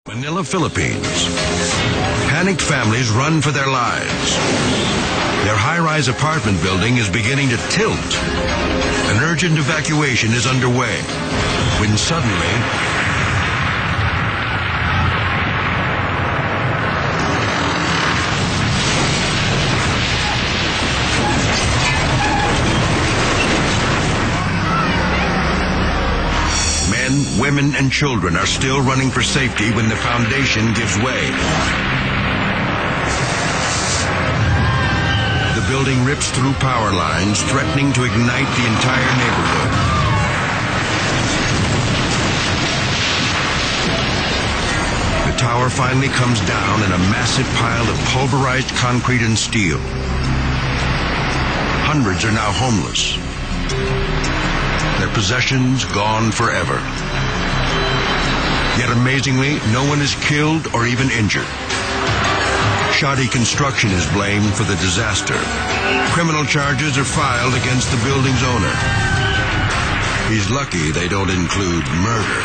Manila, Philippines. Panicked families run for their lives. Their high-rise apartment building is beginning to tilt. An urgent evacuation is underway when suddenly men, women, and children are still running for safety when the foundation gives way. The building rips through power lines, threatening to ignite the entire neighborhood. The tower finally comes down in a massive pile of pulverized concrete and steel. Hundreds are now homeless. Their possessions gone forever. Yet amazingly, no one is killed or even injured. Shoddy construction is blamed for the disaster. Criminal charges are filed against the building's owner. He's lucky they don't include murder.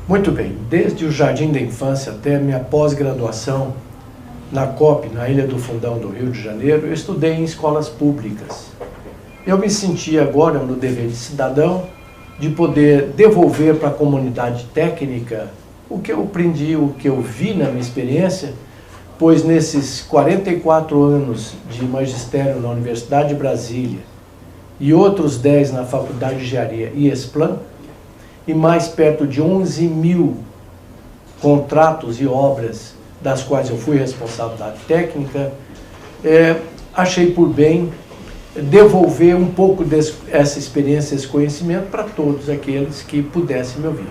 Muito bem, desde o jardim da infância até minha pós-graduação na COP, na Ilha do Fundão do Rio de Janeiro, eu estudei em escolas públicas. Eu me senti agora no dever de cidadão de poder devolver para a comunidade técnica o que eu aprendi, o que eu vi na minha experiência, pois nesses 44 anos de magistério na Universidade de Brasília e outros 10 na Faculdade de Engenharia e ESPLAN, e mais perto de 11 mil contratos e obras das quais eu fui responsável da técnica, achei por bem devolver um pouco dessa experiência, esse conhecimento para todos aqueles que pudessem me ouvir.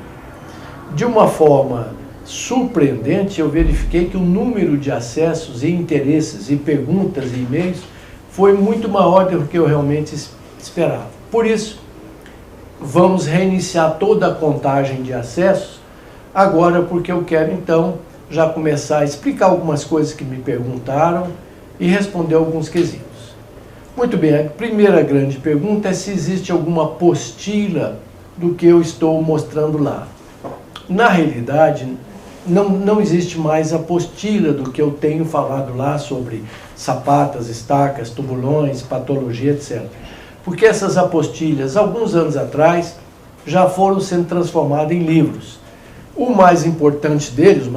De uma forma surpreendente, eu verifiquei que o número de acessos e interesses e perguntas e e-mails foi muito maior do que eu realmente esperava. Por isso, vamos reiniciar toda a contagem de acessos agora, porque eu quero então já começar a explicar algumas coisas que me perguntaram e responder alguns quesitos. Muito bem, a primeira grande pergunta é se existe alguma apostila do que eu estou mostrando lá. Na realidade, não existe mais apostila do que eu tenho falado lá sobre sapatas, estacas, tubulões, patologia, etc. Porque essas apostilhas, alguns anos atrás, já foram sendo transformadas em livros. O mais importante deles, o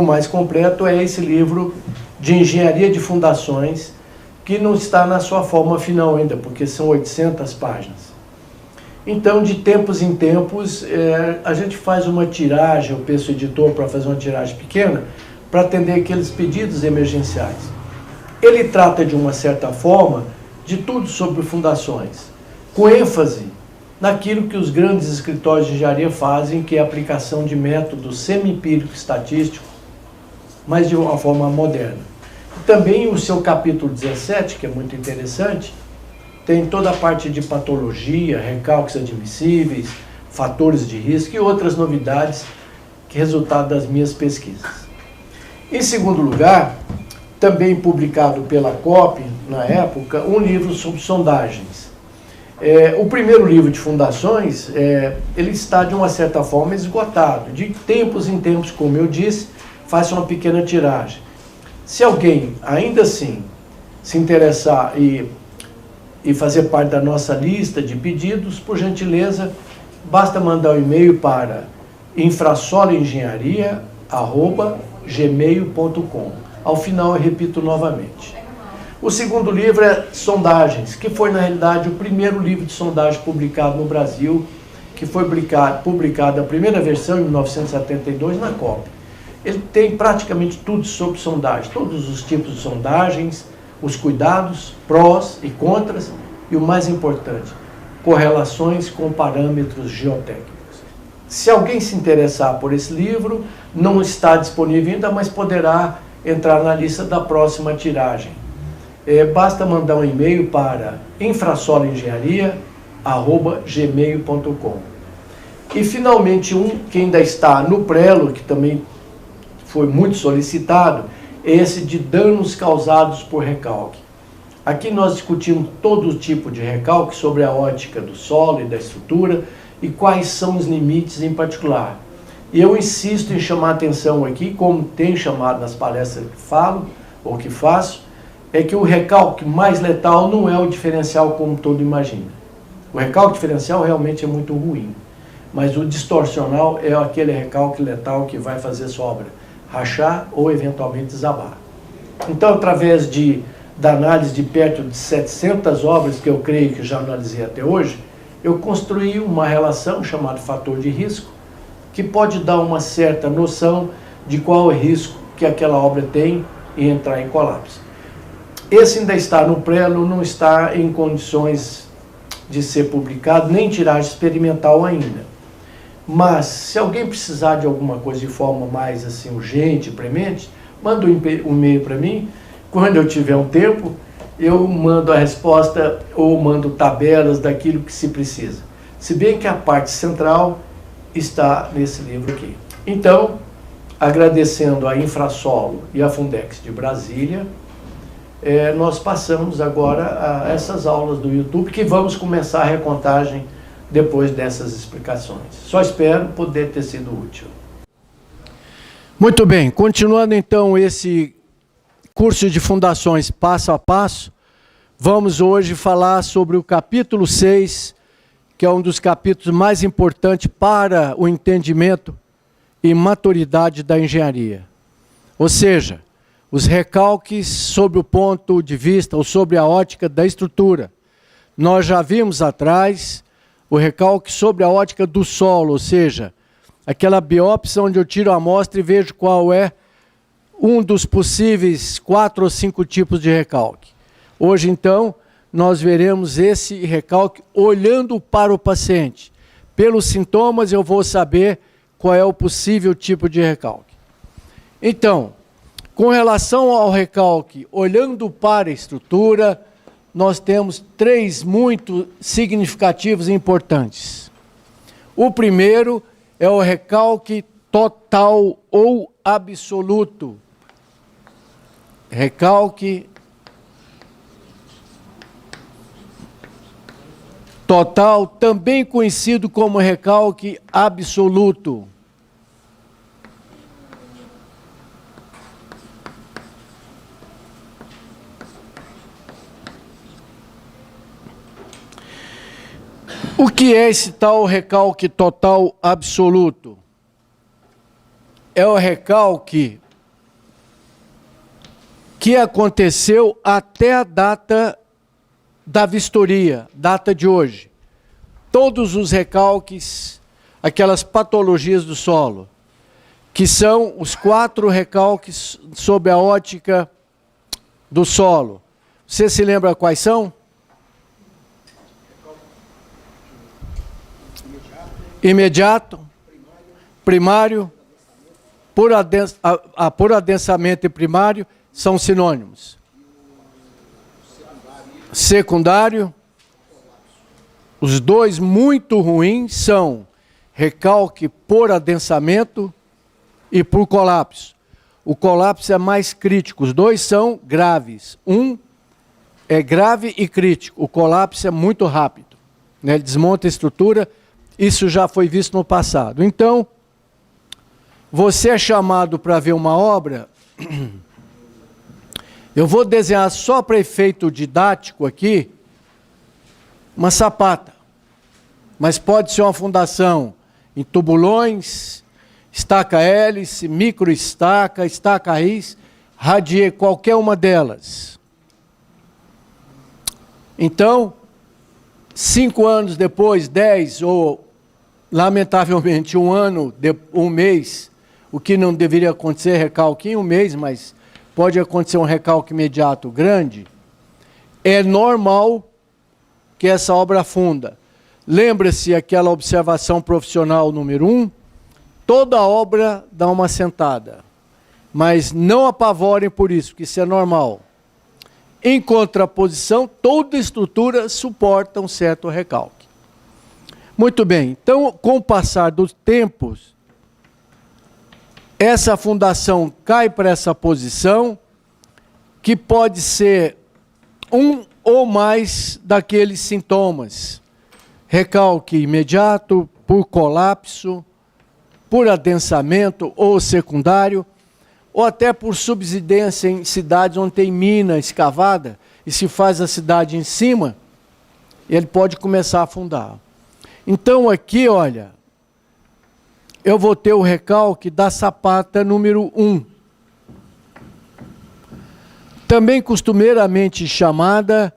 mais completo, é esse livro de Engenharia de Fundações, que não está na sua forma final ainda, porque são 800 páginas. Então, de tempos em tempos, a gente faz uma tiragem, eu peço ao editor para fazer uma tiragem pequena, para atender aqueles pedidos emergenciais. Ele trata, de uma certa forma, de tudo sobre fundações, com ênfase naquilo que os grandes escritórios de engenharia fazem, que é a aplicação de métodos semi-empírico estatístico, mas de uma forma moderna. Também o seu capítulo 17, que é muito interessante, tem toda a parte de patologia, recalques admissíveis, fatores de risco e outras novidades que resultado das minhas pesquisas. Em segundo lugar, também publicado pela COP, na época, um livro sobre sondagens. O primeiro livro de fundações, ele está de uma certa forma esgotado. De tempos em tempos, como eu disse, faço uma pequena tiragem. Se alguém ainda assim se interessar e fazer parte da nossa lista de pedidos, por gentileza, basta mandar um e-mail para infrasoloengenharia@gmail.com. Ao final eu repito novamente. O segundo livro é Sondagens, que foi na realidade o primeiro livro de sondagem publicado no Brasil, que foi publicado a primeira versão em 1972 na COP. Ele tem praticamente tudo sobre sondagem, todos os tipos de sondagens, os cuidados, prós e contras, e o mais importante, correlações com parâmetros geotécnicos. Se alguém se interessar por esse livro, não está disponível ainda, mas poderá entrar na lista da próxima tiragem. Basta mandar um e-mail para infrasoloengenharia@gmail.com. E finalmente que ainda está no prelo, que também foi muito solicitado, esse de danos causados por recalque. Aqui nós discutimos todo tipo de recalque sobre a ótica do solo e da estrutura e quais são os limites em particular. E eu insisto em chamar a atenção aqui, como tem chamado nas palestras que falo ou que faço, é que o recalque mais letal não é o diferencial como todo imagina. O recalque diferencial realmente é muito ruim, mas o distorcional é aquele recalque letal que vai fazer sua obra rachar ou eventualmente desabar. Então, através da análise de perto de 700 obras que eu creio que já analisei até hoje, eu construí uma relação chamada fator de risco, que pode dar uma certa noção de qual é o risco que aquela obra tem em entrar em colapso. Esse ainda está no prelo, não está em condições de ser publicado, nem tiragem experimental ainda. Mas, se alguém precisar de alguma coisa de forma mais assim, urgente, premente, manda um e-mail para mim. Quando eu tiver um tempo, eu mando a resposta ou mando tabelas daquilo que se precisa. Se bem que a parte central está nesse livro aqui. Então, agradecendo a Infrasolo e a Fundex de Brasília, nós passamos agora a essas aulas do YouTube, que vamos começar a recontagem depois dessas explicações. Só espero poder ter sido útil. Muito bem, continuando então esse curso de fundações passo a passo, vamos hoje falar sobre o capítulo 6, que é um dos capítulos mais importantes para o entendimento e maturidade da engenharia. Ou seja, os recalques sobre o ponto de vista ou sobre a ótica da estrutura. Nós já vimos atrás o recalque sobre a ótica do solo, ou seja, aquela biópsia onde eu tiro a amostra e vejo qual é um dos possíveis 4 ou 5 tipos de recalque. Hoje, então, nós veremos esse recalque olhando para o paciente. Pelos sintomas, eu vou saber qual é o possível tipo de recalque. Então, com relação ao recalque olhando para a estrutura, nós temos 3 muito significativos e importantes. O primeiro é o recalque total ou absoluto. Recalque total, também conhecido como recalque absoluto. O que é esse tal recalque total absoluto? É o recalque que aconteceu até a data da vistoria, data de hoje. Todos os recalques, aquelas patologias do solo, que são os 4 recalques sob a ótica do solo. Você se lembra quais são? Imediato, primário, por adensamento e primário são sinônimos. Secundário, os 2 muito ruins são recalque por adensamento e por colapso. O colapso é mais crítico, os 2 são graves. Um é grave e crítico, o colapso é muito rápido, né? Ele desmonta a estrutura. Isso já foi visto no passado. Então, você é chamado para ver uma obra. Eu vou desenhar só para efeito didático aqui uma sapata. Mas pode ser uma fundação em tubulões, estaca hélice, microestaca, estaca raiz, radier, qualquer uma delas. Então, 5 anos depois, 10 ou, lamentavelmente, 1 ano, 1 mês, o que não deveria acontecer, recalque em 1 mês, mas pode acontecer um recalque imediato grande, é normal que essa obra afunda. Lembra-se aquela observação profissional número 1? Toda obra dá uma sentada, mas não apavorem por isso, que isso é normal. Em contraposição, toda estrutura suporta um certo recalque. Muito bem, então, com o passar dos tempos, essa fundação cai para essa posição, que pode ser um ou mais daqueles sintomas. Recalque imediato, por colapso, por adensamento ou secundário, ou até por subsidência em cidades onde tem mina escavada e se faz a cidade em cima, ele pode começar a afundar. Então aqui, olha, eu vou ter o recalque da sapata número 1. Também costumeiramente chamada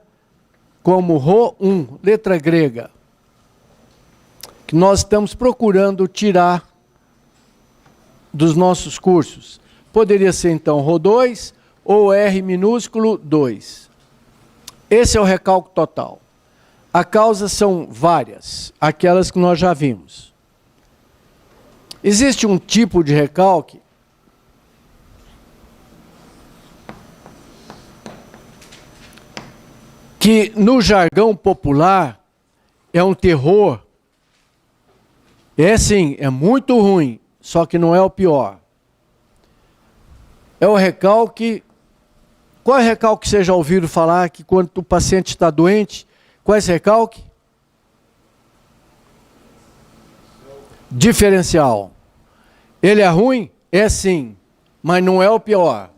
como Rho1, letra grega, que nós estamos procurando tirar dos nossos cursos. Poderia ser então Rho2 ou R minúsculo 2. Esse é o recalque total. As causas são várias, aquelas que nós já vimos. Existe um tipo de recalque que no jargão popular é um terror. É sim, é muito ruim, só que não é o pior. É o recalque. Qual é o recalque que vocês já ouviram falar que quando o paciente está doente, qual é esse recalque? Diferencial. Ele é ruim? É sim, mas não é o pior.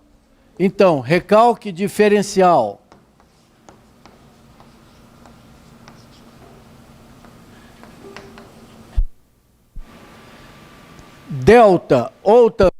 Então, recalque diferencial. Delta ou também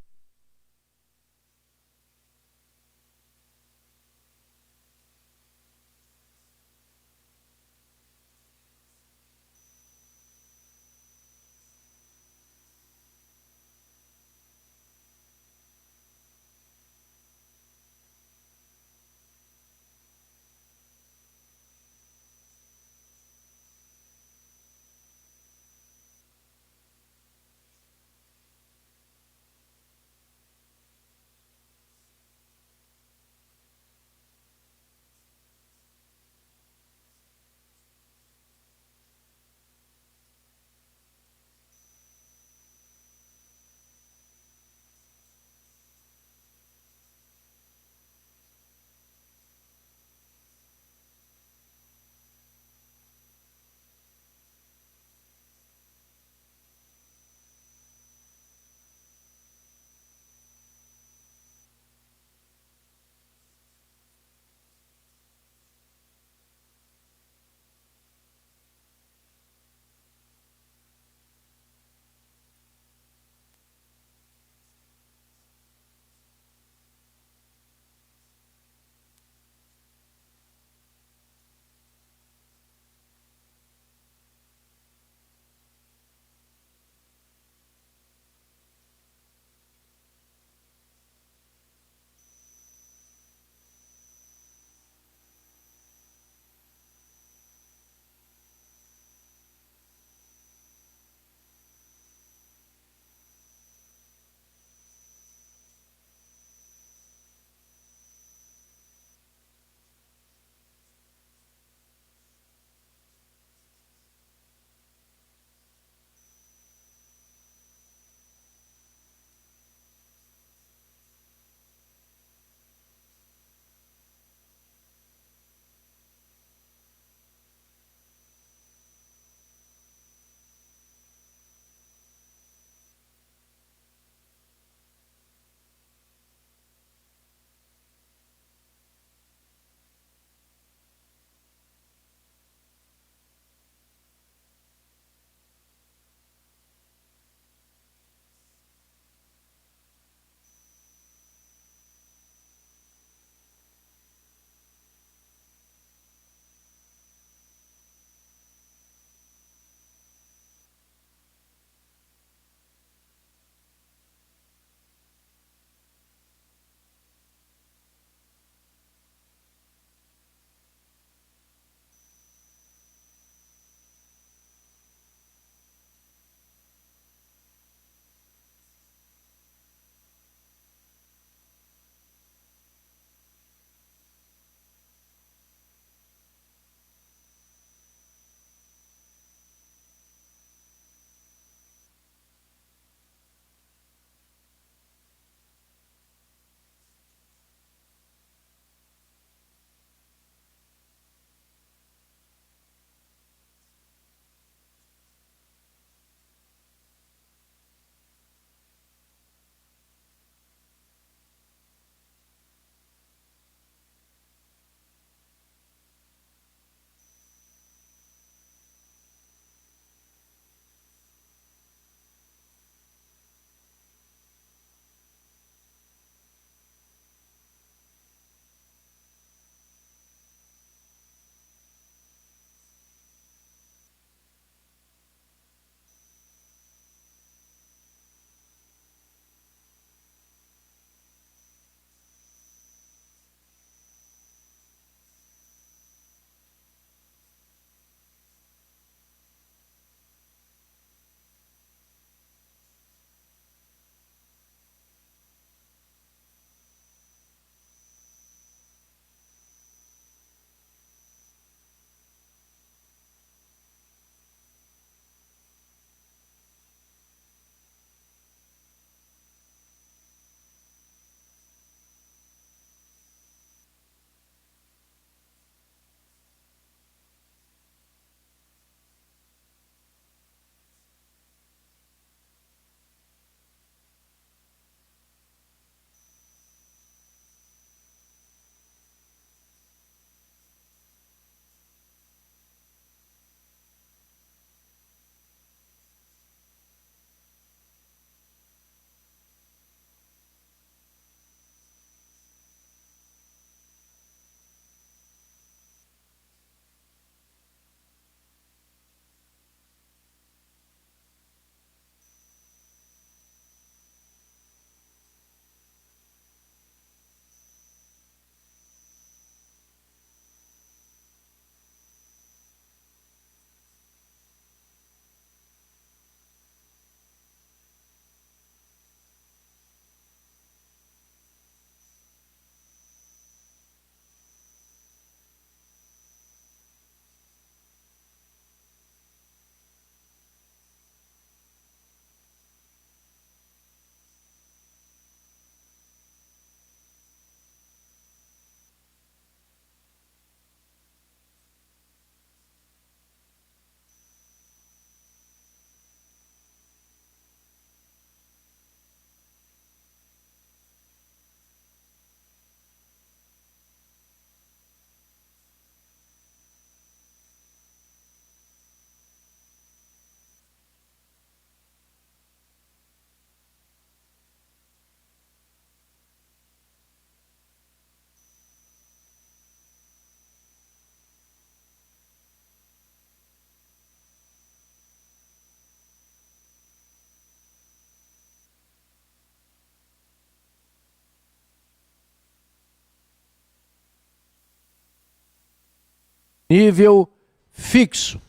nível fixo.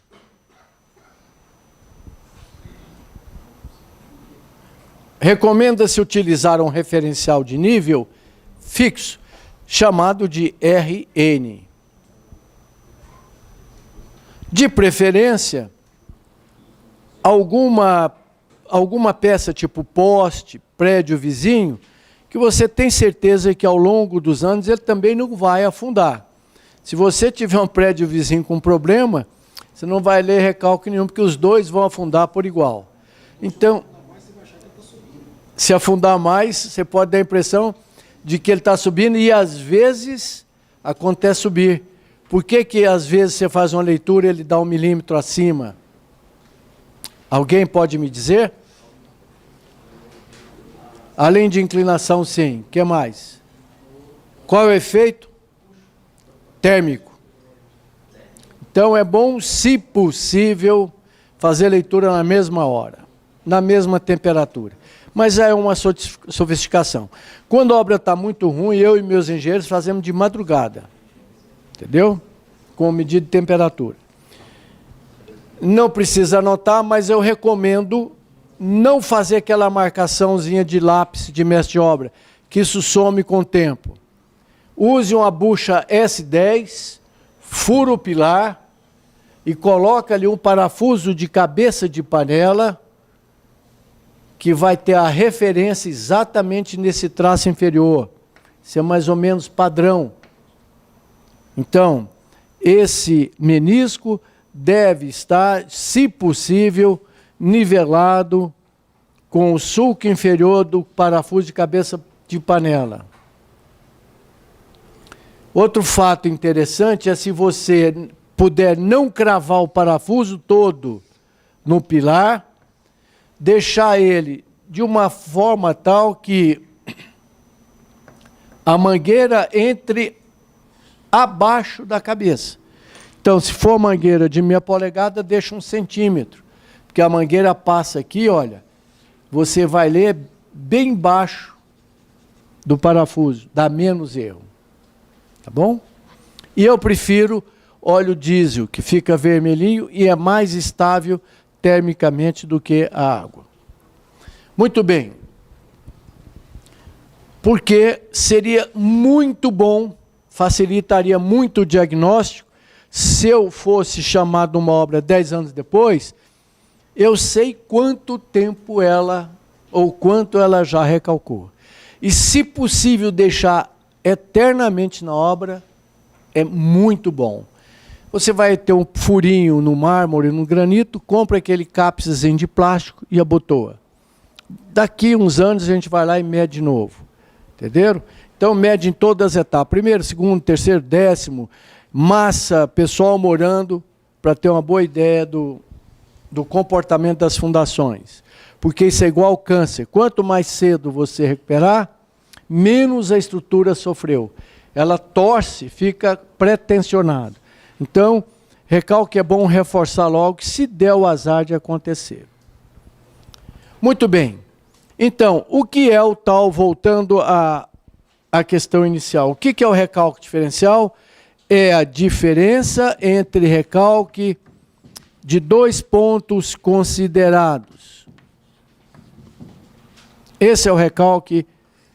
Recomenda-se utilizar um referencial de nível fixo, chamado de RN. De preferência, alguma peça tipo poste, prédio vizinho, que você tem certeza que ao longo dos anos ele também não vai afundar. Se você tiver um prédio vizinho com problema, você não vai ler recalque nenhum, porque os dois vão afundar por igual. Então, se afundar mais, você pode dar a impressão de que ele está subindo e às vezes acontece subir. Por que às vezes você faz uma leitura e ele dá 1 milímetro acima? Alguém pode me dizer? Além de inclinação, sim. O que mais? Qual é o efeito? Térmico. Então é bom, se possível, fazer leitura na mesma hora, na mesma temperatura. Mas é uma sofisticação. Quando a obra está muito ruim, eu e meus engenheiros fazemos de madrugada. Entendeu? Com medida de temperatura. Não precisa anotar, mas eu recomendo não fazer aquela marcaçãozinha de lápis de mestre de obra, que isso some com o tempo. Use uma bucha S10, fura o pilar e coloca ali um parafuso de cabeça de panela que vai ter a referência exatamente nesse traço inferior. Isso é mais ou menos padrão. Então, esse menisco deve estar, se possível, nivelado com o sulco inferior do parafuso de cabeça de panela. Outro fato interessante é se você puder não cravar o parafuso todo no pilar, deixar ele de uma forma tal que a mangueira entre abaixo da cabeça. Então, se for mangueira de meia polegada, deixa 1 centímetro. Porque a mangueira passa aqui, olha, você vai ler bem baixo do parafuso, dá menos erro. Tá bom? E eu prefiro óleo diesel, que fica vermelhinho e é mais estável termicamente do que a água. Muito bem. Porque seria muito bom, facilitaria muito o diagnóstico, se eu fosse chamado uma obra 10 anos depois, eu sei quanto tempo ela, ou quanto ela já recalcou. E se possível deixar eternamente na obra, é muito bom. Você vai ter um furinho no mármore, no granito, compra aquele cápsisinho de plástico e abotoa. Daqui uns anos a gente vai lá e mede de novo. Entenderam? Então mede em todas as etapas. Primeiro, segundo, terceiro, 10º, massa, pessoal morando, para ter uma boa ideia do comportamento das fundações. Porque isso é igual ao câncer. Quanto mais cedo você recuperar, menos a estrutura sofreu. Ela torce, fica pré-tensionada. Então, recalque é bom reforçar logo, se der o azar de acontecer. Muito bem. Então, o que é o tal, voltando à questão inicial, o que é o recalque diferencial? É a diferença entre recalque de 2 pontos considerados. Esse é o recalque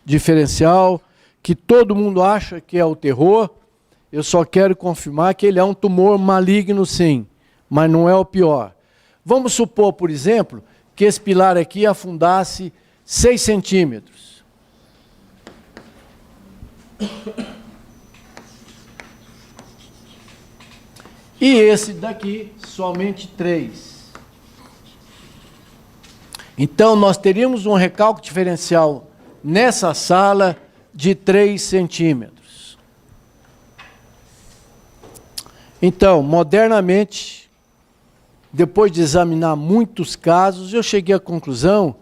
diferencial, que todo mundo acha que é o terror. Eu só quero confirmar que ele é um tumor maligno, sim, mas não é o pior. Vamos supor, por exemplo, que esse pilar aqui afundasse 6 centímetros. E esse daqui, somente 3. Então, nós teríamos um recalque diferencial nessa sala de 3 centímetros. Então, modernamente, depois de examinar muitos casos, eu cheguei à conclusão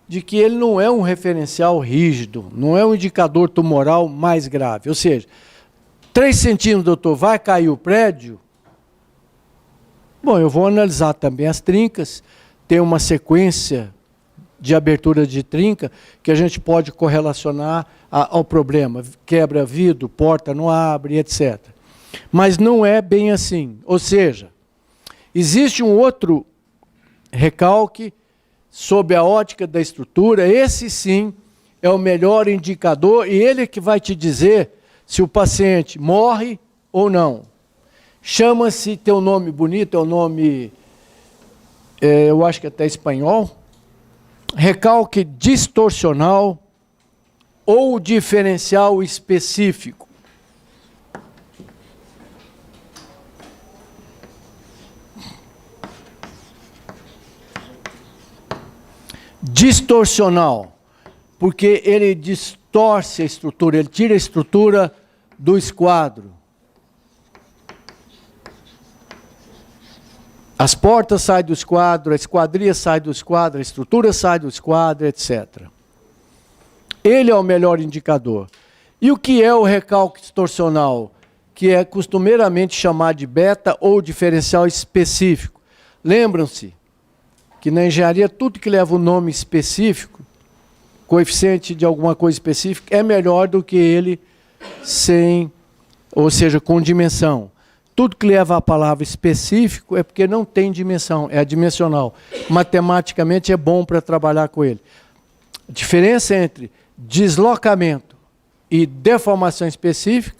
de que ele não é um referencial rígido, não é um indicador tumoral mais grave. Ou seja, 3 centímetros, doutor, vai cair o prédio? Bom, eu vou analisar também as trincas, tem uma sequência de abertura de trinca que a gente pode correlacionar ao problema. Quebra vidro, porta não abre, etc. Mas não é bem assim. Ou seja, existe um outro recalque sob a ótica da estrutura, esse sim é o melhor indicador, e ele é que vai te dizer se o paciente morre ou não. Chama-se, tem um nome bonito, é um nome, eu acho que até espanhol, recalque distorcional ou diferencial específico. Distorcional, porque ele distorce a estrutura, ele tira a estrutura do esquadro. As portas saem do esquadro, a esquadria sai do esquadro, a estrutura sai do esquadro, etc. Ele é o melhor indicador. E o que é o recalque distorcional? Que é costumeiramente chamado de beta ou diferencial específico. Lembram-se que na engenharia tudo que leva o nome específico, coeficiente de alguma coisa específica, é melhor do que ele sem, ou seja, com dimensão. Tudo que leva a palavra específico é porque não tem dimensão, é adimensional. Matematicamente é bom para trabalhar com ele. A diferença entre deslocamento e deformação específica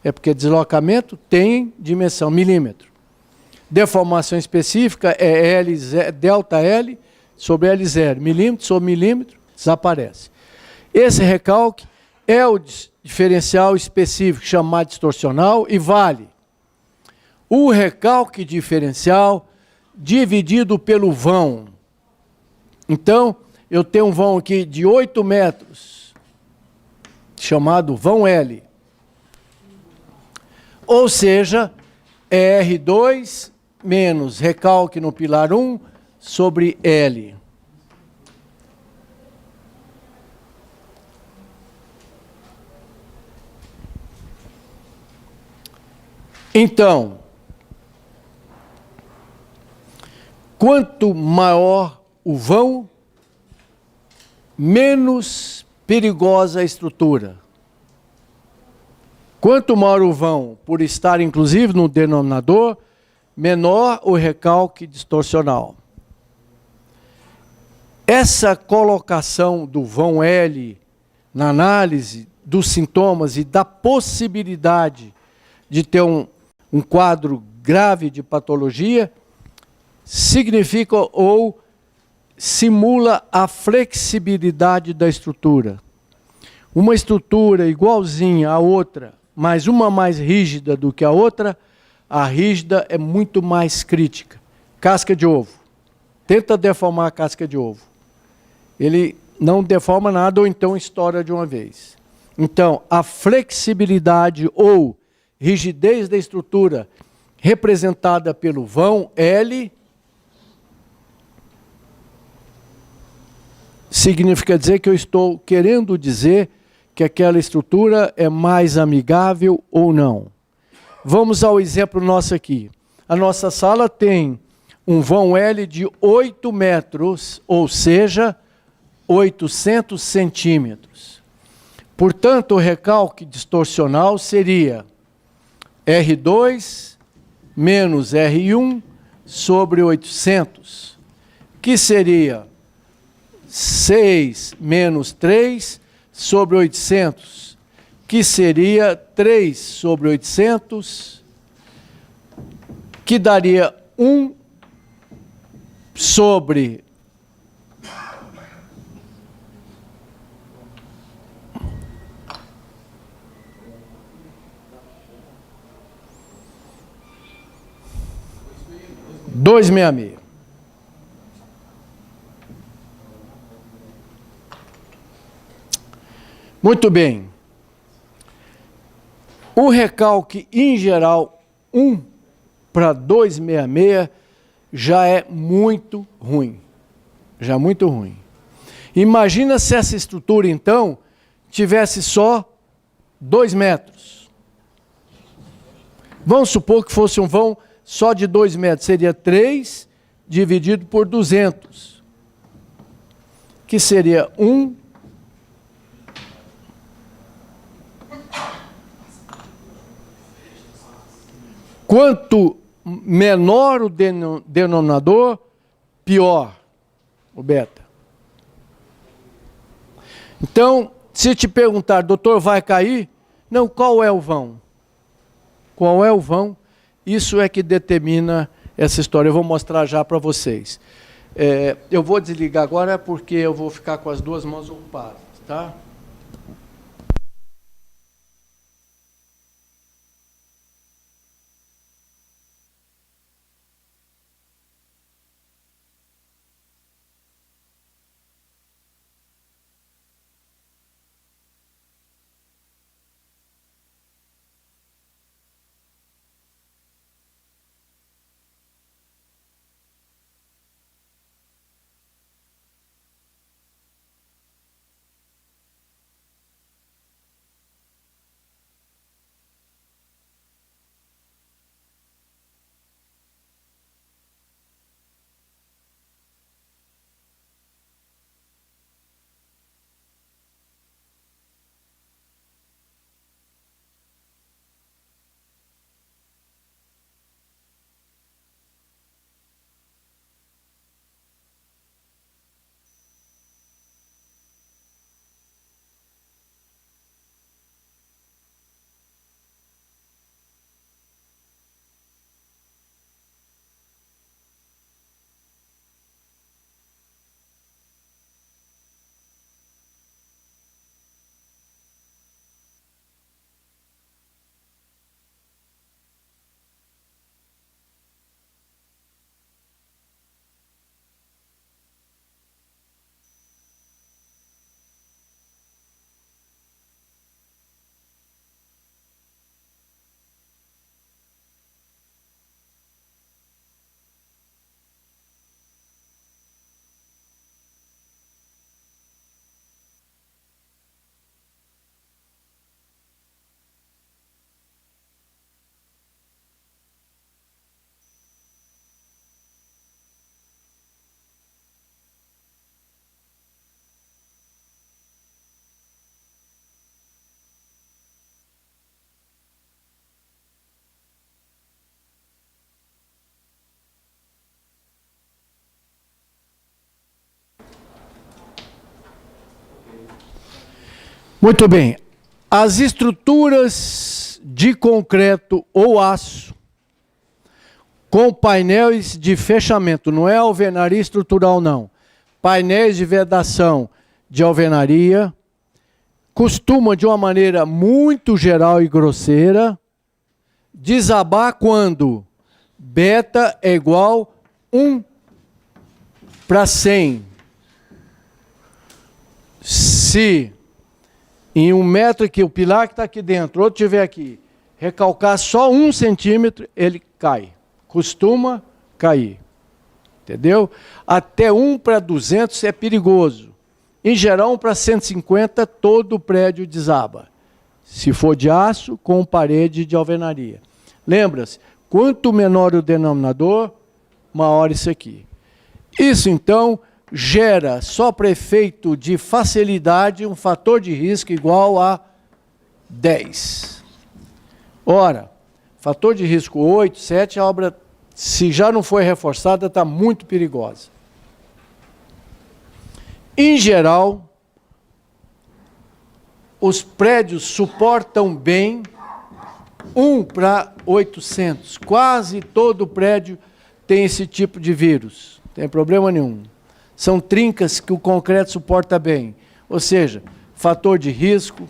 é porque deslocamento tem dimensão, milímetro. Deformação específica é delta L sobre L0, milímetro sobre milímetro, desaparece. Esse recalque é o diferencial específico chamado distorcional e vale o recalque diferencial dividido pelo vão. Então, eu tenho um vão aqui de 8 metros, chamado vão L. Ou seja, é R2 menos recalque no pilar 1 sobre L. Então, quanto maior o vão, menos perigosa a estrutura. Quanto maior o vão, por estar inclusive no denominador, menor o recalque distorcional. Essa colocação do vão L na análise dos sintomas e da possibilidade de ter um quadro grave de patologia significa ou simula a flexibilidade da estrutura. Uma estrutura igualzinha à outra, mas uma mais rígida do que a outra, a rígida é muito mais crítica. Casca de ovo. Tenta deformar a casca de ovo. Ele não deforma nada ou então estoura de uma vez. Então, a flexibilidade ou rigidez da estrutura representada pelo vão L significa dizer que eu estou querendo dizer que aquela estrutura é mais amigável ou não. Vamos ao exemplo nosso aqui. A nossa sala tem um vão L de 8 metros, ou seja, 800 centímetros. Portanto, o recalque distorcional seria R2 menos R1 sobre 800, que seria 6 menos 3 sobre 800, que seria 3 sobre 800, que daria 1 sobre 266. Muito bem. O recalque, em geral, 1 para 266, já é muito ruim. Já é muito ruim. Imagina se essa estrutura, então, tivesse só 2 metros. Vamos supor que fosse um vão só de 2 metros. Seria 3 dividido por 200. Que seria 1 . Quanto menor o denominador, pior o beta. Então, se te perguntar, doutor, vai cair? Não, qual é o vão? Qual é o vão? Isso é que determina essa história. Eu vou mostrar já para vocês. Eu vou desligar agora porque eu vou ficar com as duas mãos ocupadas, tá? Muito bem. As estruturas de concreto ou aço com painéis de fechamento, não é alvenaria estrutural não, painéis de vedação de alvenaria, costumam de uma maneira muito geral e grosseira desabar quando beta é igual 1/100. Se em 1 metro que o pilar que está aqui dentro, outro tiver aqui, recalcar só 1 centímetro, ele cai. Costuma cair. Entendeu? Até 1/200 é perigoso. Em geral, 1/150, todo o prédio desaba. Se for de aço, com parede de alvenaria. Lembra-se, quanto menor o denominador, maior isso aqui. Isso, então, gera, só para efeito de facilidade, um fator de risco igual a 10. Ora, fator de risco 8, 7, a obra, se já não foi reforçada, está muito perigosa. Em geral, os prédios suportam bem 1/800. Quase todo prédio tem esse tipo de vírus. Não tem problema nenhum. São trincas que o concreto suporta bem. Ou seja, fator de risco,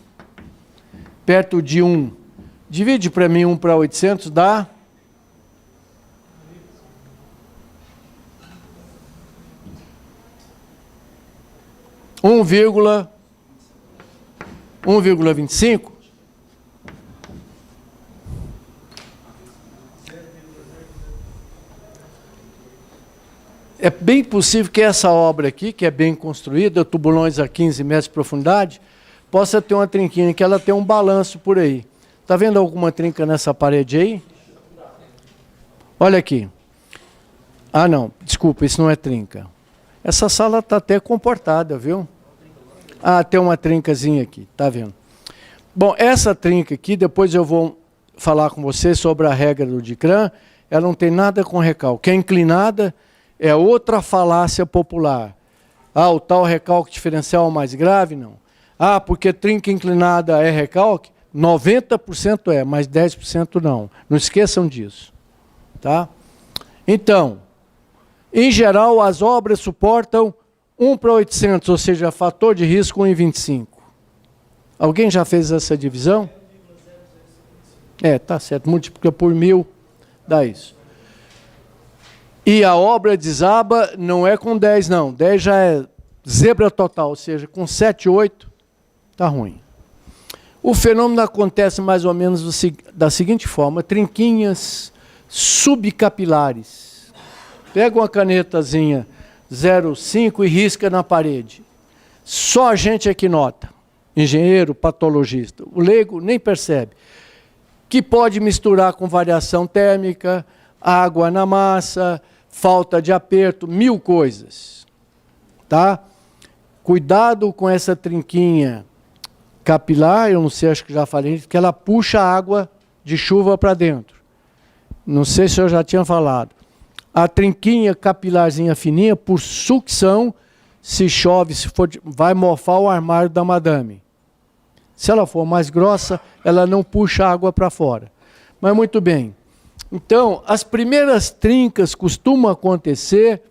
perto de 1. Divide para mim 1/800, dá... 1,25. É bem possível que essa obra aqui, que é bem construída, tubulões a 15 metros de profundidade, possa ter uma trinquinha que ela tem um balanço por aí. Está vendo alguma trinca nessa parede aí? Olha aqui. Ah, não, desculpa, isso não é trinca. Essa sala está até comportada, viu? Ah, tem uma trincazinha aqui, tá vendo? Bom, essa trinca aqui, depois eu vou falar com você sobre a regra do DICRAM, ela não tem nada com recalque. A inclinada é outra falácia popular. Ah, o tal recalque diferencial é mais grave? Não. Ah, porque trinca inclinada é recalque? 90% é, mas 10% não. Não esqueçam disso. Tá? Então, em geral, as obras suportam 1:800, ou seja, fator de risco 1,25. Alguém já fez essa divisão? Tá certo. Multiplica por 1000, dá isso. E a obra desaba não é com 10, não. 10 já é zebra total, ou seja, com 7, 8, está ruim. O fenômeno acontece mais ou menos da seguinte forma: trinquinhas subcapilares. Pega uma canetazinha 0,5 e risca na parede. Só a gente é que nota. Engenheiro, patologista. O leigo nem percebe. Que pode misturar com variação térmica, água na massa, falta de aperto, 1000 coisas. Tá? Cuidado com essa trinquinha capilar, eu não sei, acho que já falei, que ela puxa a água de chuva para dentro. Não sei se eu já tinha falado. A trinquinha capilarzinha fininha, por sucção, se chove, se for, vai mofar o armário da madame. Se ela for mais grossa, ela não puxa água para fora. Mas muito bem. Então, as primeiras trincas costumam acontecer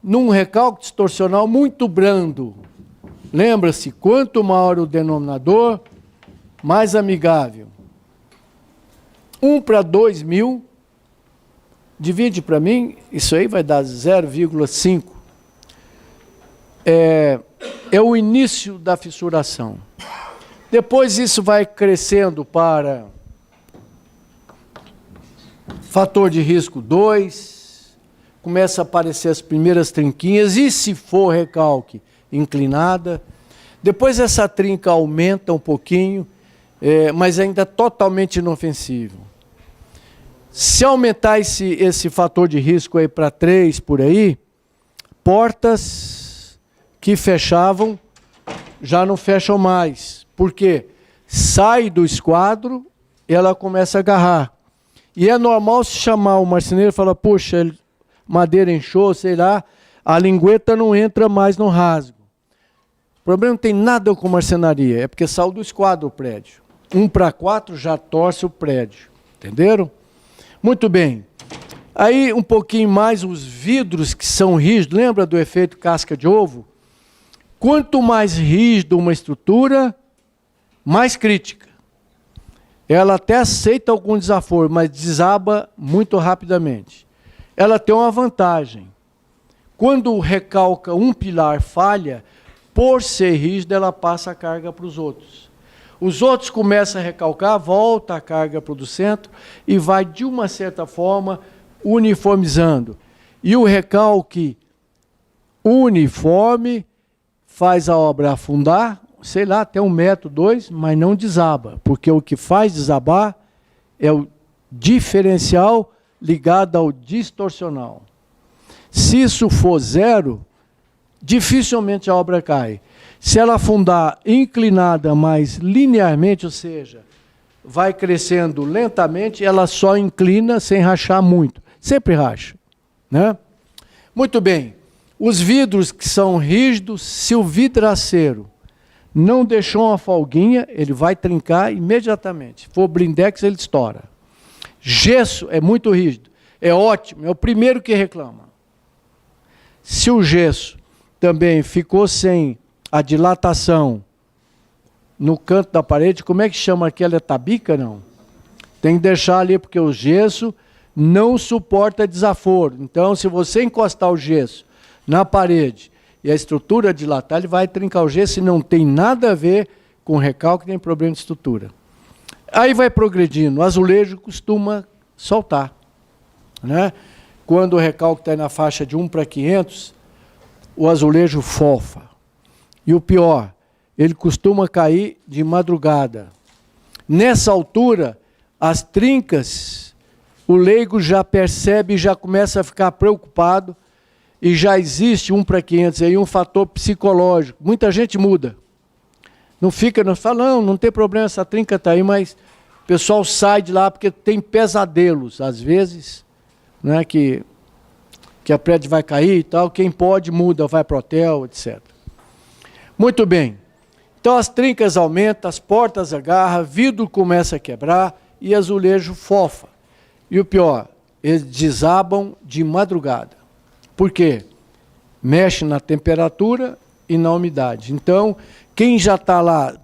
num recalque distorcional muito brando. Lembra-se, quanto maior o denominador, mais amigável. 1:2000, divide para mim, isso aí vai dar 0,5. É o início da fissuração. Depois isso vai crescendo para fator de risco 2, começa a aparecer as primeiras trinquinhas, e se for recalque, inclinada. Depois essa trinca aumenta um pouquinho, mas ainda totalmente inofensivo. Se aumentar esse fator de risco aí para 3 por aí, portas que fechavam já não fecham mais. Por quê? Sai do esquadro e ela começa a agarrar. E é normal se chamar o marceneiro e falar, poxa, madeira inchou, sei lá, a lingueta não entra mais no rasgo. O problema não tem nada com marcenaria, é porque saiu do esquadro o prédio. 1:4 já torce o prédio. Entenderam? Muito bem. Aí um pouquinho mais os vidros que são rígidos, lembra do efeito casca de ovo? Quanto mais rígido uma estrutura, mais crítica. Ela até aceita algum desaforo, mas desaba muito rapidamente. Ela tem uma vantagem. Quando recalca um pilar falha, por ser rígida, ela passa a carga para os outros. Os outros começam a recalcar, volta a carga para o do centro e vai, de uma certa forma, uniformizando. E o recalque uniforme faz a obra afundar, sei lá, até 1 metro, 2, mas não desaba, porque o que faz desabar é o diferencial ligado ao distorcional. Se isso for 0, dificilmente a obra cai. Se ela afundar inclinada, mas linearmente, ou seja, vai crescendo lentamente, ela só inclina sem rachar muito. Sempre racha, né? Muito bem. Os vidros que são rígidos, se o vidraceiro não deixou uma folguinha, ele vai trincar imediatamente. Se for blindex, ele estoura. Gesso é muito rígido. É ótimo, é o primeiro que reclama. Se o gesso também ficou sem a dilatação no canto da parede, como é que chama aquela tabica, não? Tem que deixar ali, porque o gesso não suporta desaforo. Então, se você encostar o gesso na parede e a estrutura dilatar, ele vai trincar o gesso e não tem nada a ver com recalque nem problema de estrutura. Aí vai progredindo. O azulejo costuma soltar, né? Quando o recalque está na faixa de 1:500, o azulejo fofa. E o pior, ele costuma cair de madrugada. Nessa altura, as trincas, o leigo já percebe, já começa a ficar preocupado, e já existe 1:500 aí, um fator psicológico. Muita gente muda. Não fica, não fala, não tem problema, essa trinca está aí, mas o pessoal sai de lá porque tem pesadelos, às vezes, né, que a prédio vai cair e tal. Quem pode muda, vai para o hotel, etc. Muito bem. Então as trincas aumentam, as portas agarram, vidro começa a quebrar e azulejo fofa. E o pior, eles desabam de madrugada. Por quê? Mexe na temperatura e na umidade. Então, quem já está lá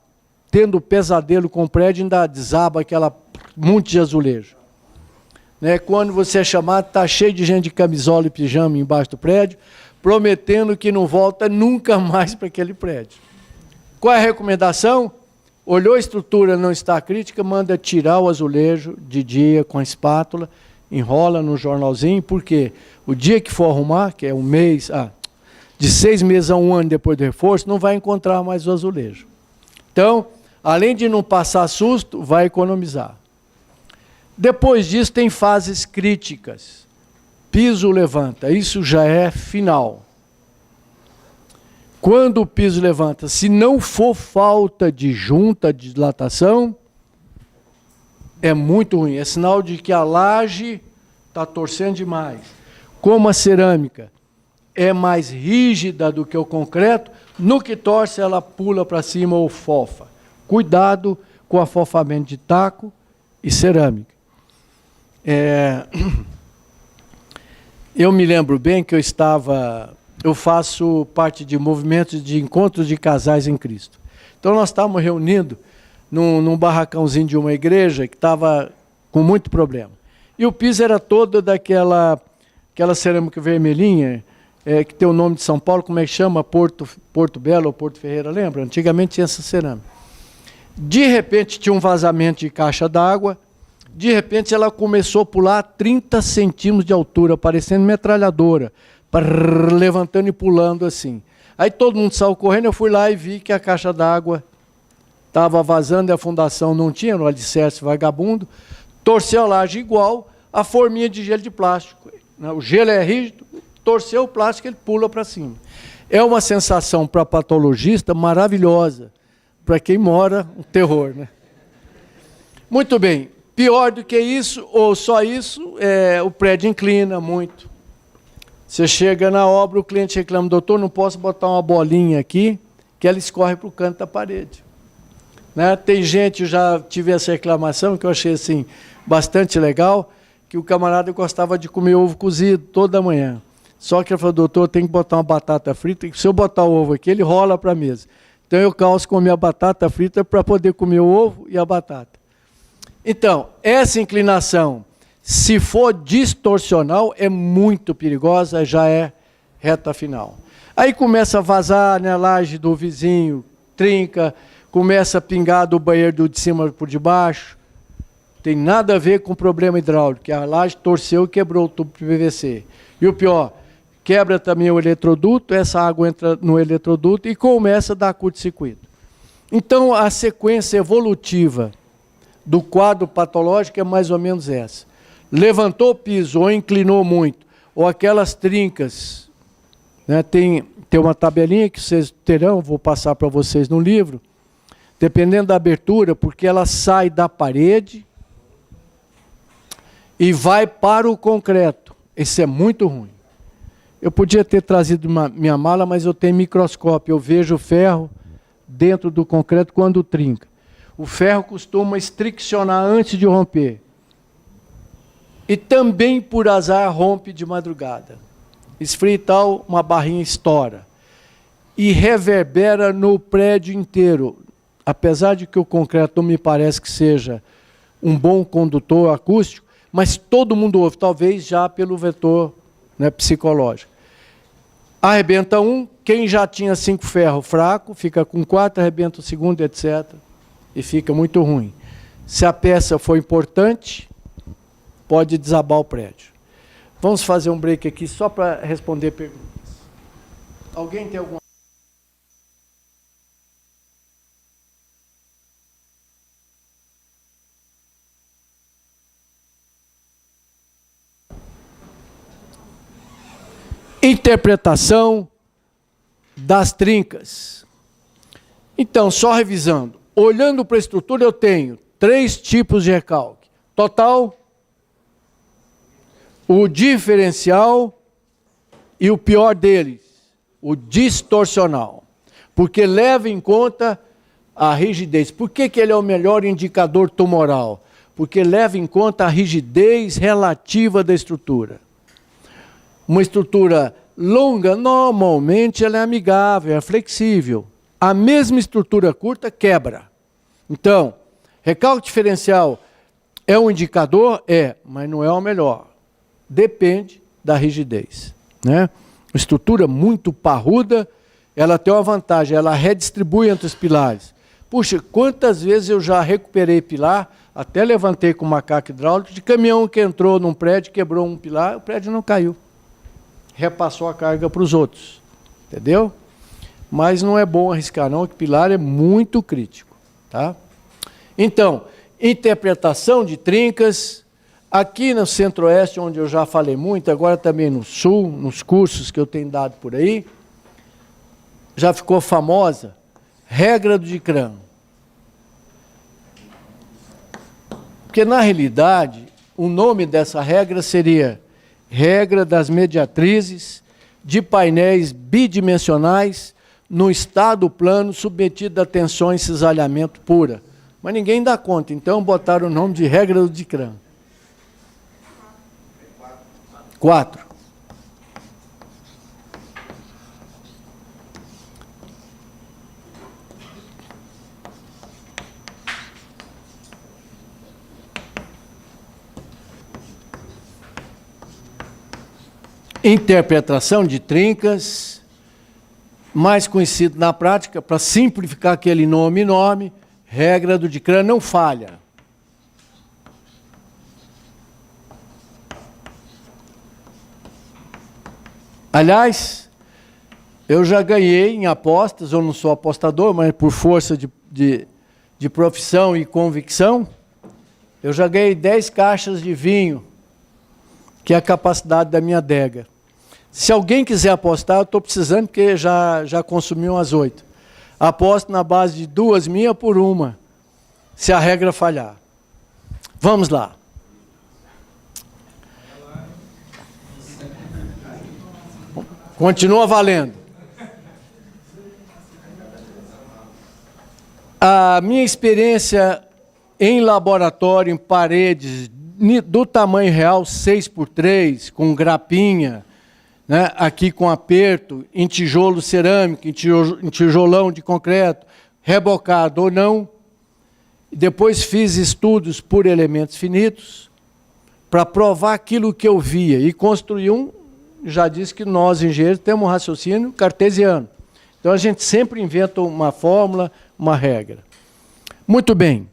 tendo pesadelo com o prédio, ainda desaba aquela monte de azulejo. Né? Quando você é chamado, está cheio de gente de camisola e pijama embaixo do prédio, prometendo que não volta nunca mais para aquele prédio. Qual é a recomendação? Olhou a estrutura, não está crítica, manda tirar o azulejo de dia com a espátula, enrola no jornalzinho, porque o dia que for arrumar, que é um mês, de 6 meses a 1 ano depois do reforço, não vai encontrar mais o azulejo. Então, além de não passar susto, vai economizar. Depois disso, tem fases críticas. Piso levanta, isso já é final. Quando o piso levanta, se não for falta de junta, de dilatação, é muito ruim. É sinal de que a laje está torcendo demais. Como a cerâmica é mais rígida do que o concreto, no que torce ela pula para cima ou fofa. Cuidado com o afofamento de taco e cerâmica. Eu me lembro bem que eu faço parte de movimentos de encontros de casais em Cristo. Então nós estávamos reunindo num barracãozinho de uma igreja que estava com muito problema. E o piso era todo daquela cerâmica vermelhinha, que tem o nome de São Paulo, como é que chama? Porto Belo ou Porto Ferreira, lembra? Antigamente tinha essa cerâmica. De repente tinha um vazamento de caixa d'água, de repente ela começou a pular 30 centímetros de altura, parecendo metralhadora, levantando e pulando assim. Aí todo mundo saiu correndo, eu fui lá e vi que a caixa d'água estava vazando e a fundação não tinha, no alicerce vagabundo, torceu a laje igual a forminha de gelo de plástico. O gelo é rígido, torceu o plástico, ele pula para cima. É uma sensação para patologista maravilhosa, para quem mora, um terror, né? Muito bem, pior do que isso, ou só isso, o prédio inclina muito. Você chega na obra, o cliente reclama, doutor, não posso botar uma bolinha aqui, que ela escorre para o canto da parede. Né? Tem gente, eu já tive essa reclamação, que eu achei assim, bastante legal, que o camarada gostava de comer ovo cozido toda manhã. Só que ele falou, doutor, tem que botar uma batata frita, e se eu botar o ovo aqui, ele rola para a mesa. Então eu calço com a minha batata frita para poder comer o ovo e a batata. Então, essa inclinação, se for distorcional, é muito perigosa, já é reta final. Aí começa a vazar na laje do vizinho, trinca, começa a pingar do banheiro de cima por debaixo. Tem nada a ver com problema hidráulico, que a laje torceu e quebrou o tubo de PVC. E o pior, quebra também o eletroduto, essa água entra no eletroduto e começa a dar curto-circuito. Então, a sequência evolutiva do quadro patológico é mais ou menos essa. Levantou o piso ou inclinou muito, ou aquelas trincas, né, tem uma tabelinha que vocês terão, vou passar para vocês no livro, dependendo da abertura, porque ela sai da parede e vai para o concreto. Isso é muito ruim. Eu podia ter trazido minha mala, mas eu tenho microscópio, eu vejo o ferro dentro do concreto quando trinca. O ferro costuma estriccionar antes de romper. E também, por azar, rompe de madrugada. Esfria e tal, uma barrinha estoura. E reverbera no prédio inteiro. Apesar de que o concreto não me parece que seja um bom condutor acústico, mas todo mundo ouve, talvez já pelo vetor, né, psicológico. Arrebenta um, quem já tinha 5 ferros fraco, fica com 4, arrebenta o segundo, etc. E fica muito ruim. Se a peça for importante, pode desabar o prédio. Vamos fazer um break aqui só para responder perguntas. Alguém tem alguma? Interpretação das trincas. Então, só revisando. Olhando para a estrutura, eu tenho 3 tipos de recalque: total, o diferencial e o pior deles, o distorcional. Porque leva em conta a rigidez. Por que ele é o melhor indicador tumoral? Porque leva em conta a rigidez relativa da estrutura. Uma estrutura longa, normalmente, ela é amigável, é flexível. A mesma estrutura curta quebra. Então, recalque diferencial é um indicador? É, mas não é o melhor. Depende da rigidez, né? Estrutura muito parruda, ela tem uma vantagem, ela redistribui entre os pilares. Puxa, quantas vezes eu já recuperei pilar, até levantei com macaco hidráulico, de caminhão que entrou num prédio, quebrou um pilar, o prédio não caiu. Repassou a carga para os outros, entendeu? Mas não é bom arriscar não, que pilar é muito crítico, tá? Então, interpretação de trincas, aqui no Centro-Oeste, onde eu já falei muito, agora também no Sul, nos cursos que eu tenho dado por aí, já ficou famosa, regra do DICRAM. Porque, na realidade, o nome dessa regra seria regra das mediatrizes de painéis bidimensionais no estado plano submetido a tensão e cisalhamento pura. Mas ninguém dá conta, então botaram o nome de regra do DICRAM. 4. Interpretação de trincas, mais conhecido na prática, para simplificar aquele nome enorme, regra do DICRAM não falha. Aliás, eu já ganhei em apostas, eu não sou apostador, mas por força de profissão e convicção, eu já ganhei 10 caixas de vinho, que é a capacidade da minha adega. Se alguém quiser apostar, eu estou precisando, porque já consumi umas 8. Aposto na base de 2 minhas por uma, se a regra falhar. Vamos lá. Continua valendo. A minha experiência em laboratório, em paredes, do tamanho real, 6x3, com grapinha, né, aqui com aperto, em tijolo cerâmico, em tijolão de concreto, rebocado ou não. Depois fiz estudos por elementos finitos, para provar aquilo que eu via, e construí já disse que nós, engenheiros, temos um raciocínio cartesiano. Então, a gente sempre inventa uma fórmula, uma regra. Muito bem.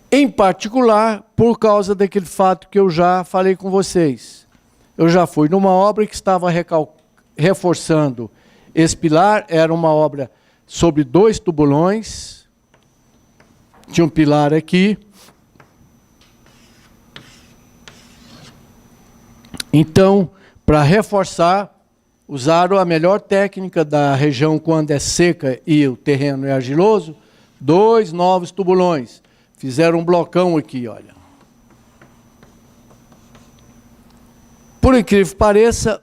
Em particular, por causa daquele fato que eu já falei com vocês. Eu já fui numa obra que estava reforçando esse pilar, era uma obra sobre 2 tubulões, tinha um pilar aqui. Então, para reforçar, usaram a melhor técnica da região quando é seca e o terreno é argiloso, 2 novos tubulões. Fizeram um blocão aqui, olha. Por incrível que pareça,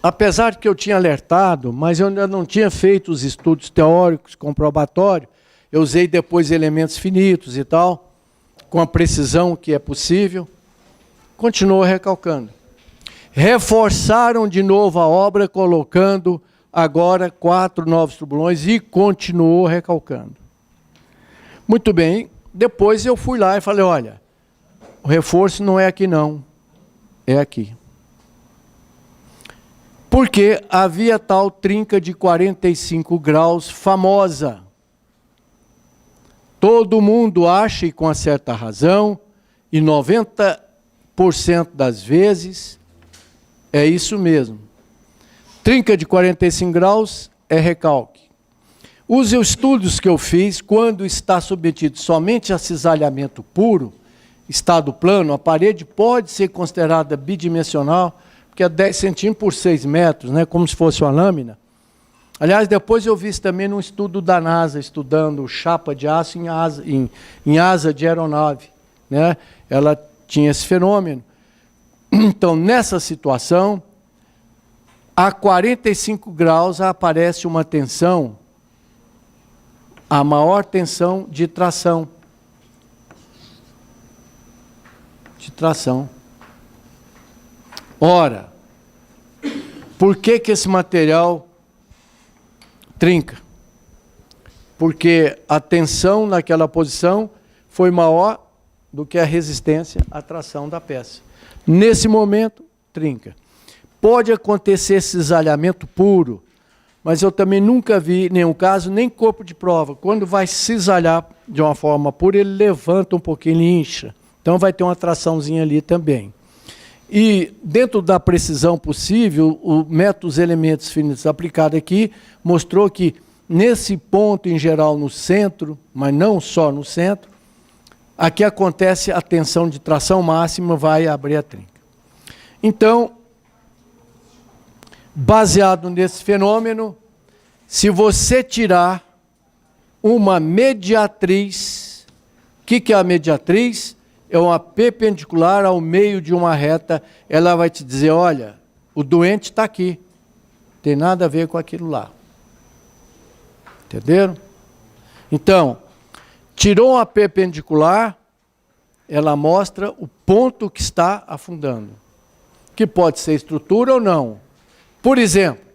apesar de que eu tinha alertado, mas eu ainda não tinha feito os estudos teóricos comprobatórios, eu usei depois elementos finitos e tal, com a precisão que é possível, continuou recalcando. Reforçaram de novo a obra, colocando agora 4 novos tubulões e continuou recalcando. Muito bem, depois eu fui lá e falei, olha, o reforço não é aqui não, é aqui. Porque havia tal trinca de 45 graus famosa. Todo mundo acha, e com uma certa razão, e 90% das vezes, é isso mesmo. Trinca de 45 graus é recalque. Os estudos que eu fiz, quando está submetido somente a cisalhamento puro, estado plano, a parede pode ser considerada bidimensional, porque é 10 centímetros por 6 metros, né, como se fosse uma lâmina. Aliás, depois eu vi isso também num estudo da NASA, estudando chapa de aço em asa de aeronave, né? Ela tinha esse fenômeno. Então, nessa situação, a 45 graus aparece uma tensão, a maior tensão de tração. Ora, por que esse material trinca? Porque a tensão naquela posição foi maior do que a resistência à tração da peça. Nesse momento, trinca. Pode acontecer esse cisalhamento puro, mas eu também nunca vi nenhum caso, nem corpo de prova. Quando vai cisalhar de uma forma pura, ele levanta um pouquinho, ele incha. Então vai ter uma traçãozinha ali também. E dentro da precisão possível, o método dos elementos finitos aplicado aqui mostrou que nesse ponto, em geral, no centro, mas não só no centro, aqui acontece a tensão de tração máxima, vai abrir a trinca. Então, baseado nesse fenômeno, se você tirar uma mediatriz, o que é a mediatriz? É uma perpendicular ao meio de uma reta, ela vai te dizer, olha, o doente está aqui, tem nada a ver com aquilo lá. Entenderam? Então, tirou uma perpendicular, ela mostra o ponto que está afundando, que pode ser estrutura ou não. Por exemplo,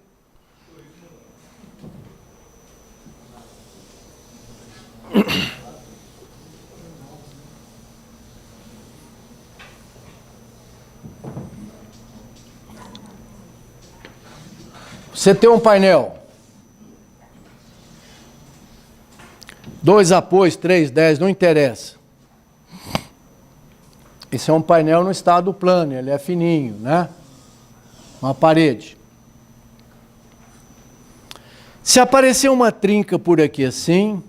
você tem um painel, 2 apoios, 3, 10, não interessa. Esse é um painel no estado plano, ele é fininho, né? Uma parede. Se aparecer uma trinca por aqui assim,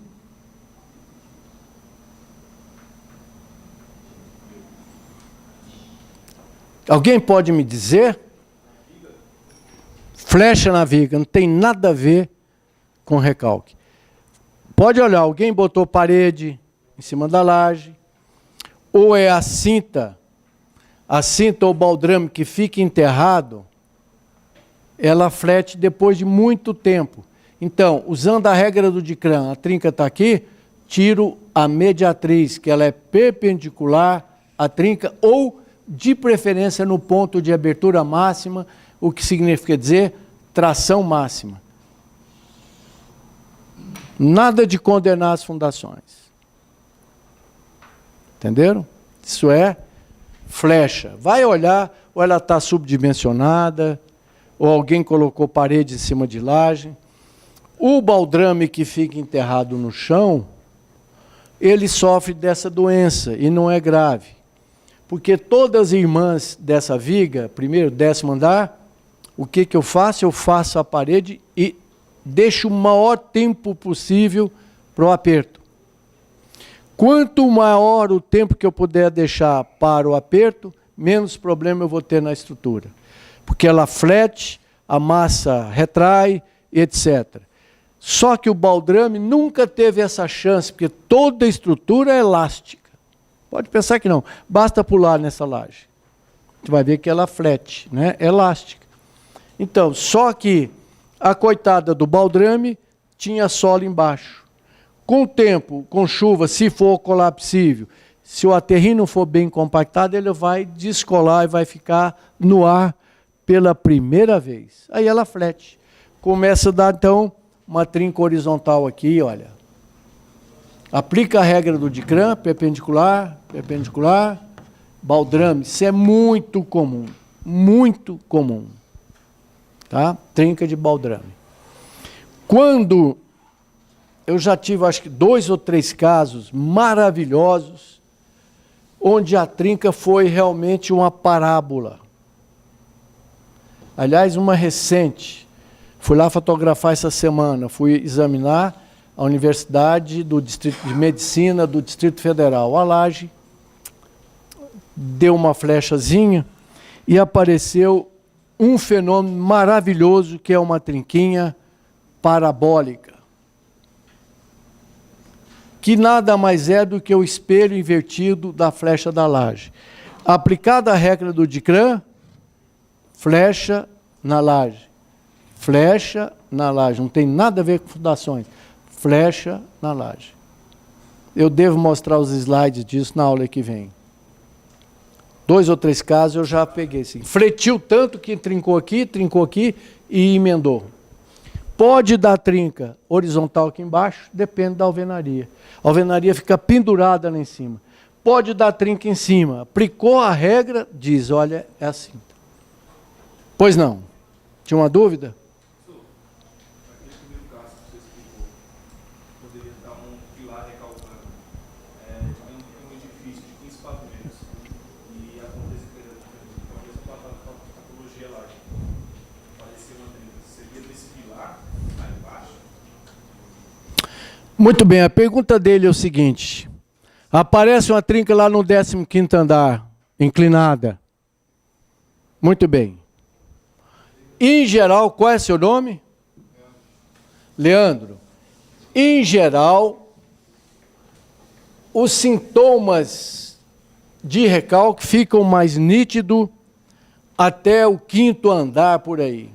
alguém pode me dizer? Flecha na viga, não tem nada a ver com recalque. Pode olhar, alguém botou parede em cima da laje, ou é a cinta ou baldrame que fica enterrado, ela flete depois de muito tempo. Então, usando a regra do Dicran, a trinca está aqui, tiro a mediatriz, que ela é perpendicular à trinca, ou de preferência no ponto de abertura máxima, o que significa dizer tração máxima. Nada de condenar as fundações. Entenderam? Isso é flecha. Vai olhar, ou ela está subdimensionada, ou alguém colocou parede em cima de laje. O baldrame que fica enterrado no chão, ele sofre dessa doença e não é grave. Porque todas as irmãs dessa viga, primeiro, 10º andar, o que eu faço? Eu faço a parede e deixo o maior tempo possível para o aperto. Quanto maior o tempo que eu puder deixar para o aperto, menos problema eu vou ter na estrutura. Porque ela flete, a massa retrai, etc. Só que o baldrame nunca teve essa chance, porque toda a estrutura é elástica. Pode pensar que não, basta pular nessa laje. Você vai ver que ela flete, né? Elástica. Então, só que a coitada do baldrame tinha solo embaixo. Com o tempo, com chuva, se for colapsível, se o aterrinho não for bem compactado, ele vai descolar e vai ficar no ar pela primeira vez. Aí ela flete. Começa a dar, então, uma trinca horizontal aqui, olha. Aplica a regra do Dicran, perpendicular, perpendicular, baldrame. Isso é muito comum, muito comum. Tá? Trinca de baldrame. Quando eu já tive, acho que 2 ou 3 casos maravilhosos, onde a trinca foi realmente uma parábola. Aliás, uma recente. Fui lá fotografar essa semana, fui examinar a Universidade do Distrito de Medicina do Distrito Federal. A laje deu uma flechazinha e apareceu um fenômeno maravilhoso, que é uma trinquinha parabólica, que nada mais é do que o espelho invertido da flecha da laje. Aplicada a regra do Dicran, flecha na laje. Flecha na laje. Não tem nada a ver com fundações. Flecha na laje. Eu devo mostrar os slides disso na aula que vem. 2 ou 3 casos eu já peguei. Assim. Fretiu tanto que trincou aqui e emendou. Pode dar trinca horizontal aqui embaixo, depende da alvenaria. A alvenaria fica pendurada lá em cima. Pode dar trinca em cima. Aplicou a regra, diz, olha, é assim. Pois não. Tinha uma dúvida? Naquele primeiro caso que você explicou, poderia estar um pilar recalcando. Um edifício de 15 pavimentos e acontece talvez uma patologia lá, parecer uma trinca. Seria desse pilar lá embaixo? Muito bem, a pergunta dele é o seguinte. Aparece uma trinca lá no 15º andar, inclinada. Muito bem. Em geral, qual é seu nome? Leandro. Em geral, os sintomas de recalque ficam mais nítidos até o 5º andar por aí.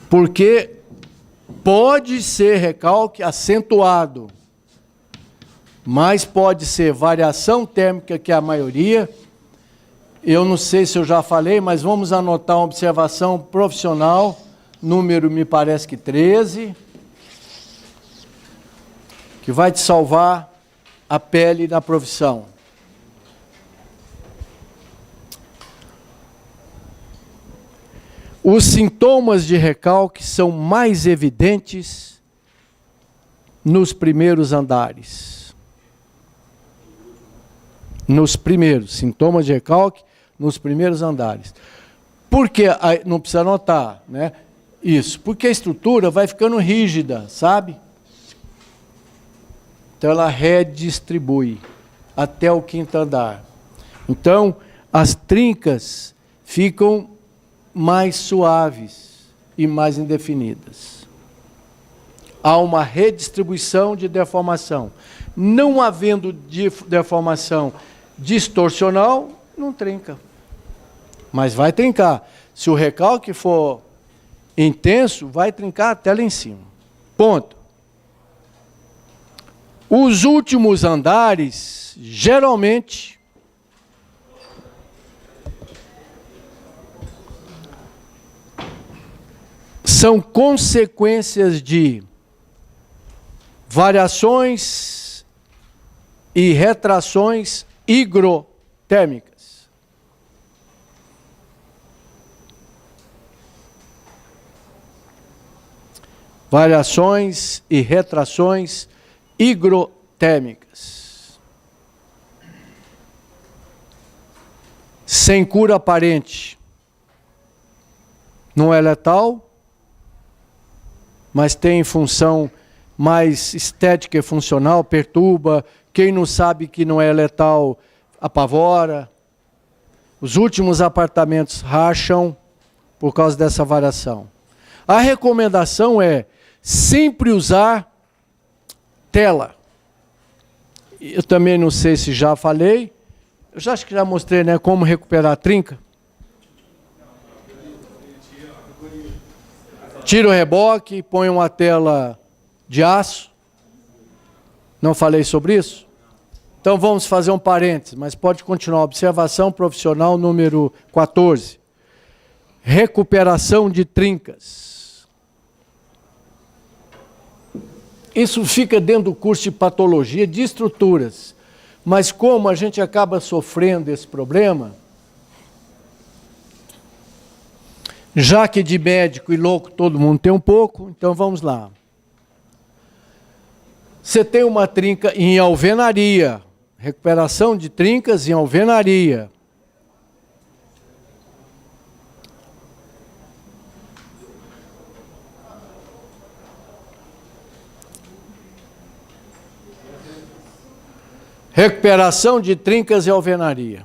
Porque pode ser recalque acentuado, mas pode ser variação térmica, que é a maioria. Eu não sei se eu já falei, mas vamos anotar uma observação profissional, número me parece que 13, que vai te salvar a pele na profissão. Os sintomas de recalque são mais evidentes nos primeiros andares. Nos primeiros, sintomas de recalque nos primeiros andares. Por que? Não precisa anotar, né? Isso, porque a estrutura vai ficando rígida, sabe? Então ela redistribui até o 5º andar. Então as trincas ficam mais suaves e mais indefinidas. Há uma redistribuição de deformação. Não havendo deformação distorcional, não trinca. Mas vai trincar. Se o recalque for intenso, vai trincar até lá em cima. Ponto. Os últimos andares, geralmente, são consequências de variações e retrações higrotérmicas. Variações e retrações higrotérmicas. Sem cura aparente. Não é letal, mas tem função mais estética e funcional, perturba. Quem não sabe que não é letal, apavora. Os últimos apartamentos racham por causa dessa variação. A recomendação é sempre usar tela. Eu também não sei se já falei, eu já acho que já mostrei, né, como recuperar a trinca. Tira o reboque, põe uma tela de aço. Não falei sobre isso? Então vamos fazer um parênteses, mas pode continuar. Observação profissional número 14. Recuperação de trincas. Isso fica dentro do curso de patologia de estruturas. Mas como a gente acaba sofrendo esse problema, já que de médico e louco todo mundo tem um pouco, então vamos lá. Você tem uma trinca em alvenaria, recuperação de trincas em alvenaria. Recuperação de trincas e alvenaria.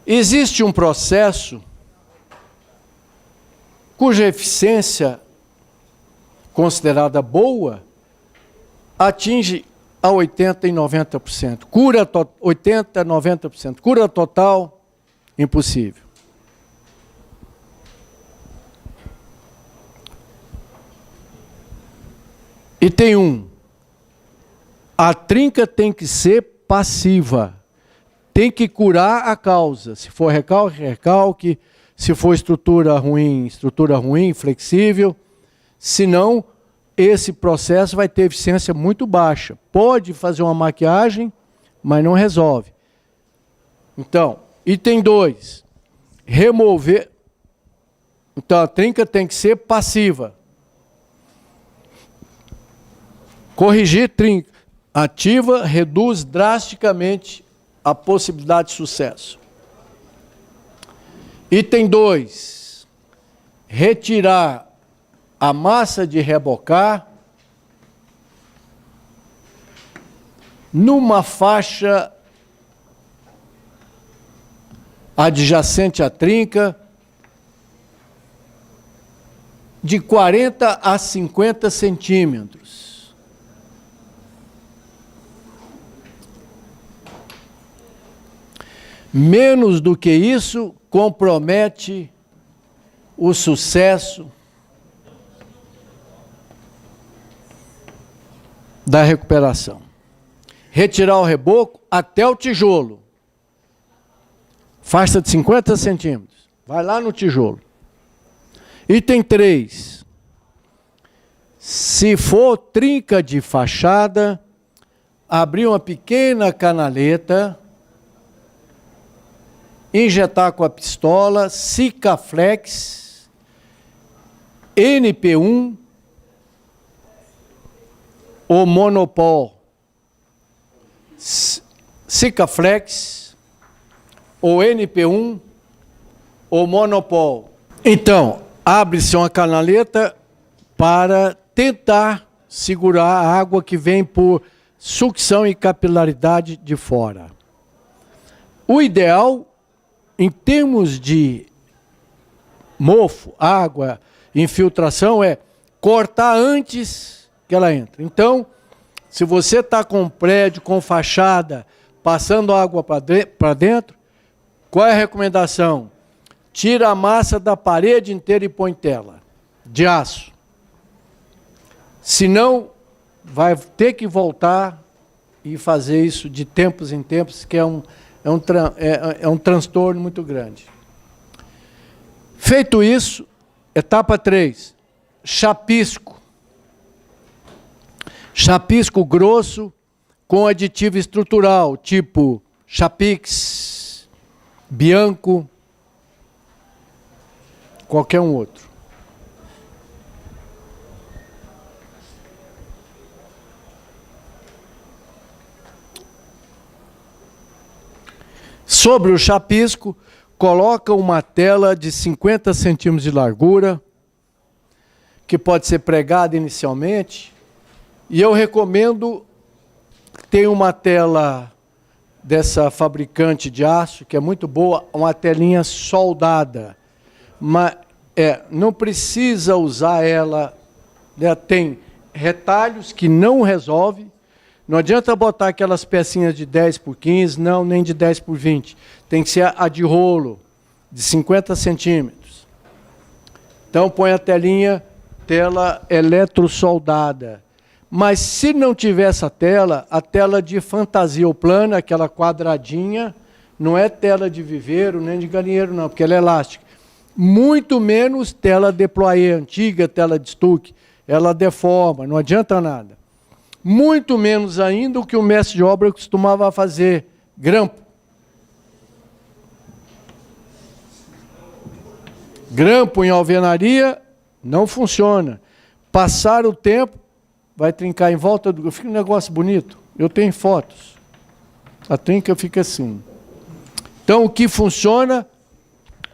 Existe um processo cuja eficiência considerada boa atinge a 80% e 90%. Cura 80%, 90%. Cura total, impossível. E tem a trinca tem que ser passiva. Tem que curar a causa. Se for recalque, recalque. Se for estrutura ruim, flexível. Senão, esse processo vai ter eficiência muito baixa. Pode fazer uma maquiagem, mas não resolve. Então, item 2. Remover. Então, a trinca tem que ser passiva. Corrigir trinca. Ativa reduz drasticamente a possibilidade de sucesso. Item 2. Retirar a massa de rebocar numa faixa adjacente à trinca de 40 a 50 centímetros. Menos do que isso compromete o sucesso da recuperação. Retirar o reboco até o tijolo. Faixa de 50 centímetros. Vai lá no tijolo. Item 3. Se for trinca de fachada, abrir uma pequena canaleta, injetar com a pistola, Sikaflex, NP1 ou Monopol. Sikaflex ou NP1 ou Monopol. Então, abre-se uma canaleta para tentar segurar a água que vem por sucção e capilaridade de fora. O ideal, em termos de mofo, água, infiltração, é cortar antes que ela entre. Então, se você está com um prédio, com fachada, passando água para dentro, qual é a recomendação? Tira a massa da parede inteira e põe tela de aço. Senão, vai ter que voltar e fazer isso de tempos em tempos, que é um transtorno muito grande. Feito isso, etapa 3, chapisco. Chapisco grosso com aditivo estrutural, tipo Chapix, Bianco, qualquer um outro. Sobre o chapisco, coloca uma tela de 50 centímetros de largura, que pode ser pregada inicialmente, e eu recomendo ter uma tela dessa fabricante de aço, que é muito boa, uma telinha soldada. Mas não precisa usar ela, né? Tem retalhos que não resolve. Não adianta botar aquelas pecinhas de 10 por 15, não, nem de 10 por 20. Tem que ser a de rolo, de 50 centímetros. Então, põe a tela eletrosoldada. Mas, se não tiver essa tela, a tela de fantasia ou plana, aquela quadradinha, não é tela de viveiro, nem de galinheiro, não, porque ela é elástica. Muito menos tela deployé antiga, tela de estuque. Ela deforma, não adianta nada. Muito menos ainda o que o mestre de obra costumava fazer, grampo. Grampo em alvenaria não funciona. Passar o tempo, vai trincar em volta do... Fica um negócio bonito. Eu tenho fotos. A trinca fica assim. Então, o que funciona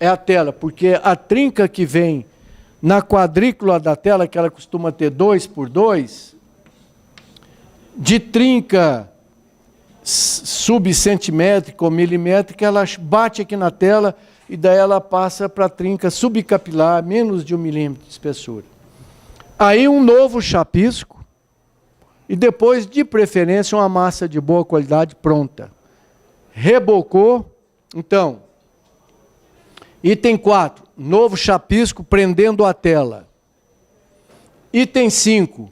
é a tela, porque a trinca que vem na quadrícula da tela, que ela costuma ter 2 por 2, de trinca subcentimétrica ou milimétrica, ela bate aqui na tela, e daí ela passa para a trinca subcapilar, menos de 1 milímetro de espessura. Aí um novo chapisco, e depois, de preferência, uma massa de boa qualidade pronta. Rebocou, então, item 4, novo chapisco prendendo a tela. Item 5,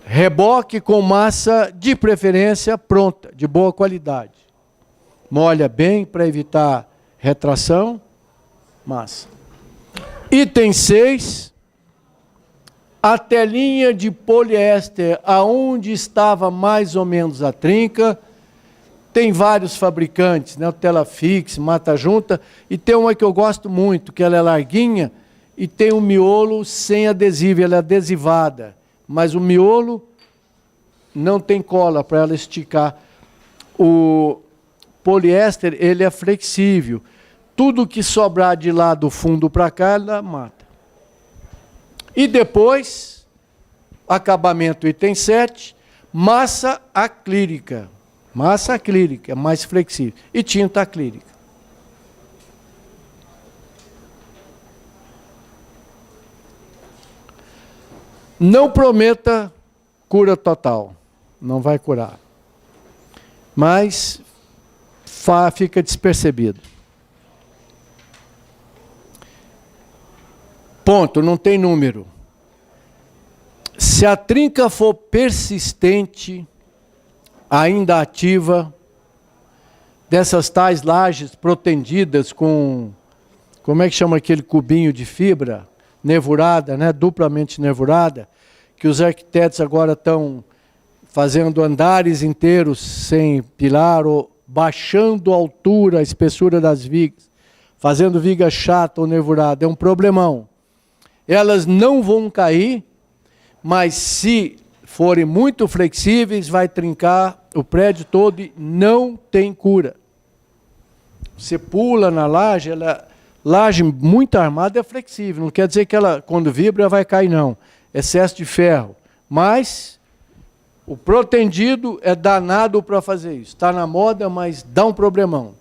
reboque com massa de preferência pronta, de boa qualidade. Molha bem para evitar retração, massa. Item 6, a telinha de poliéster, aonde estava mais ou menos a trinca. Tem vários fabricantes, né? O Telafix, Mata Junta, e tem uma que eu gosto muito, que ela é larguinha, e tem um miolo sem adesivo, ela é adesivada, mas o miolo não tem cola para ela esticar. O poliéster, ele é flexível. Tudo que sobrar de lá do fundo para cá, ela mata. E depois, acabamento item 7, massa acrílica. Massa acrílica, mais flexível. E tinta acrílica. Não prometa cura total. Não vai curar. Mas fica despercebido. Ponto, não tem número. Se a trinca for persistente, ainda ativa, dessas tais lajes protendidas com, como é que chama aquele cubinho de fibra? Nervurada, né? Duplamente nervurada, que os arquitetos agora estão fazendo andares inteiros sem pilar, ou baixando a altura, a espessura das vigas, fazendo viga chata ou nervurada, é um problemão. Elas não vão cair, mas se forem muito flexíveis, vai trincar o prédio todo e não tem cura. Você pula na laje, laje muito armada é flexível, não quer dizer que ela, quando vibra, vai cair, não. Excesso de ferro. Mas o protendido é danado para fazer isso. Está na moda, mas dá um problemão.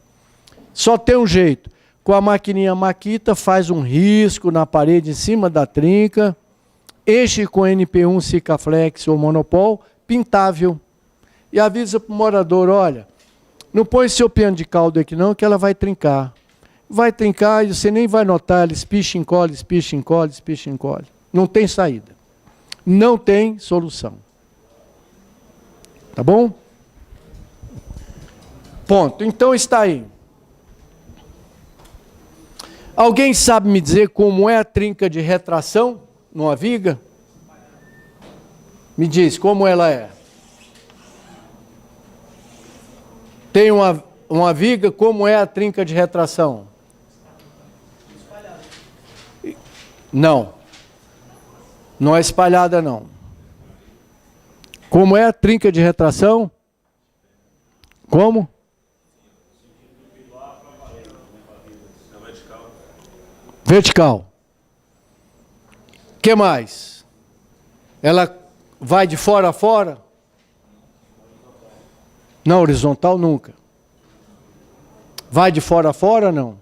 Só tem um jeito. Com a maquininha Makita, faz um risco na parede em cima da trinca, enche com NP1, Sikaflex ou Monopol, pintável. E avisa para o morador, olha, não põe seu piano de caldo aqui não, que ela vai trincar. Vai trincar e você nem vai notar, ela espicha, encolhe, espicha, encolhe, espicha, encolhe. Não tem saída. Não tem solução. Tá bom? Ponto. Então está aí. Alguém sabe me dizer como é a trinca de retração numa viga? Me diz, como ela é? Tem uma viga, como é a trinca de retração? Não. Não é espalhada, não. Como é a trinca de retração? Como? Vertical. O que mais? Ela vai de fora a fora? Não, horizontal nunca. Vai de fora a fora, não?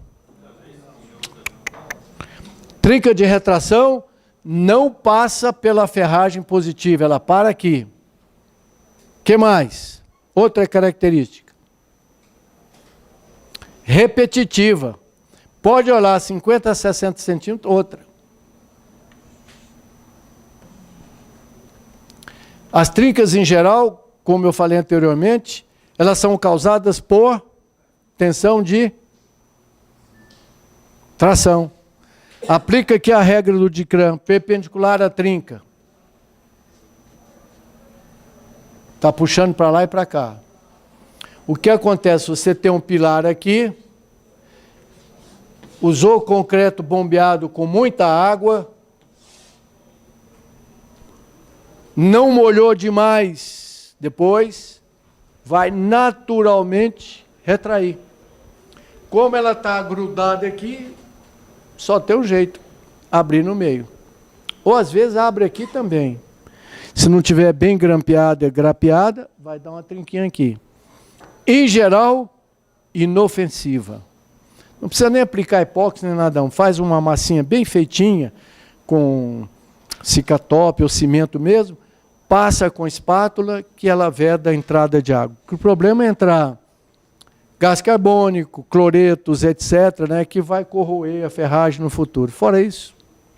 Trinca de retração não passa pela ferragem positiva, ela para aqui. O que mais? Outra característica. Repetitiva. Pode olhar 50 a 60 centímetros, outra. As trincas em geral, como eu falei anteriormente, elas são causadas por tensão de tração. Aplica aqui a regra do Dicran, perpendicular à trinca. Está puxando para lá e para cá. O que acontece? Você tem um pilar aqui, usou concreto bombeado com muita água, não molhou demais, depois vai naturalmente retrair. Como ela está grudada aqui, só tem um jeito, abrir no meio. Ou às vezes abre aqui também. Se não tiver bem grampeada, grapeada, vai dar uma trinquinha aqui. Em geral, inofensiva. Não precisa nem aplicar epóxi nem nada, não. Faz uma massinha bem feitinha, com cicatop ou cimento mesmo, passa com espátula que ela veda a entrada de água. O problema é entrar gás carbônico, cloretos, etc., né, que vai corroer a ferragem no futuro. Fora isso,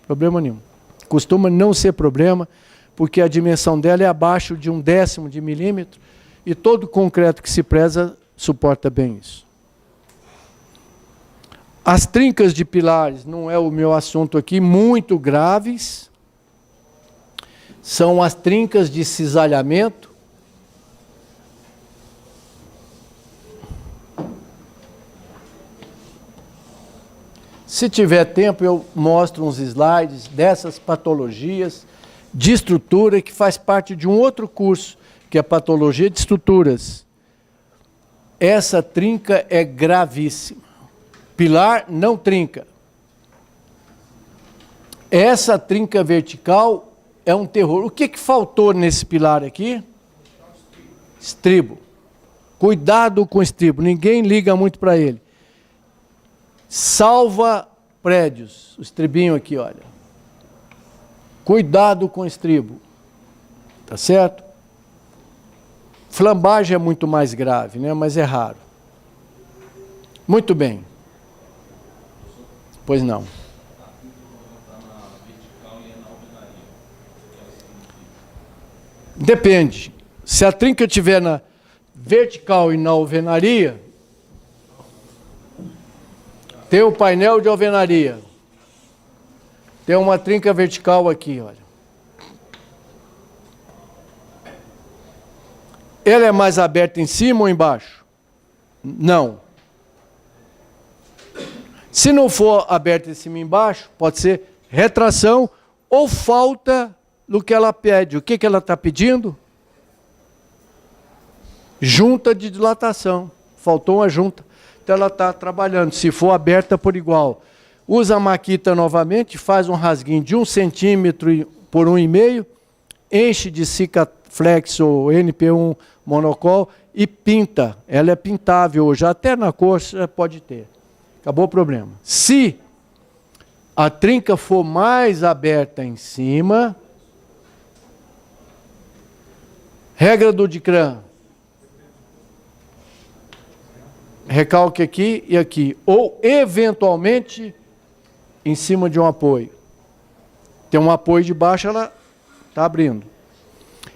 problema nenhum. Costuma não ser problema, porque a dimensão dela é abaixo de 1/10 de milímetro, e todo concreto que se preza suporta bem isso. As trincas de pilares, não é o meu assunto aqui, muito graves, são as trincas de cisalhamento. Se tiver tempo, eu mostro uns slides dessas patologias de estrutura que faz parte de um outro curso, que é a patologia de estruturas. Essa trinca é gravíssima. Pilar não trinca. Essa trinca vertical é um terror. O que faltou nesse pilar aqui? Estribo. Cuidado com o estribo, ninguém liga muito para ele. Salva prédios, o estribinho aqui, olha. Cuidado com o estribo, tá certo? Flambagem é muito mais grave, né? Mas é raro. Muito bem. Pois não. Depende. Se a trinca estiver na vertical e na alvenaria, tem o painel de alvenaria. Tem uma trinca vertical aqui, olha. Ela é mais aberta em cima ou embaixo? Não. Se não for aberta em cima e embaixo, pode ser retração ou falta do que ela pede. O que ela está pedindo? Junta de dilatação. Faltou uma junta. Então ela está trabalhando. Se for aberta por igual, usa a maquita novamente, faz um rasguinho de 1 centímetro por 1,5, enche de Sikaflex ou NP1 monocol e pinta. Ela é pintável hoje, até na cor pode ter. Acabou o problema. Se a trinca for mais aberta em cima, regra do DICRAM, recalque aqui e aqui, ou eventualmente em cima de um apoio. Tem um apoio de baixo, ela está abrindo.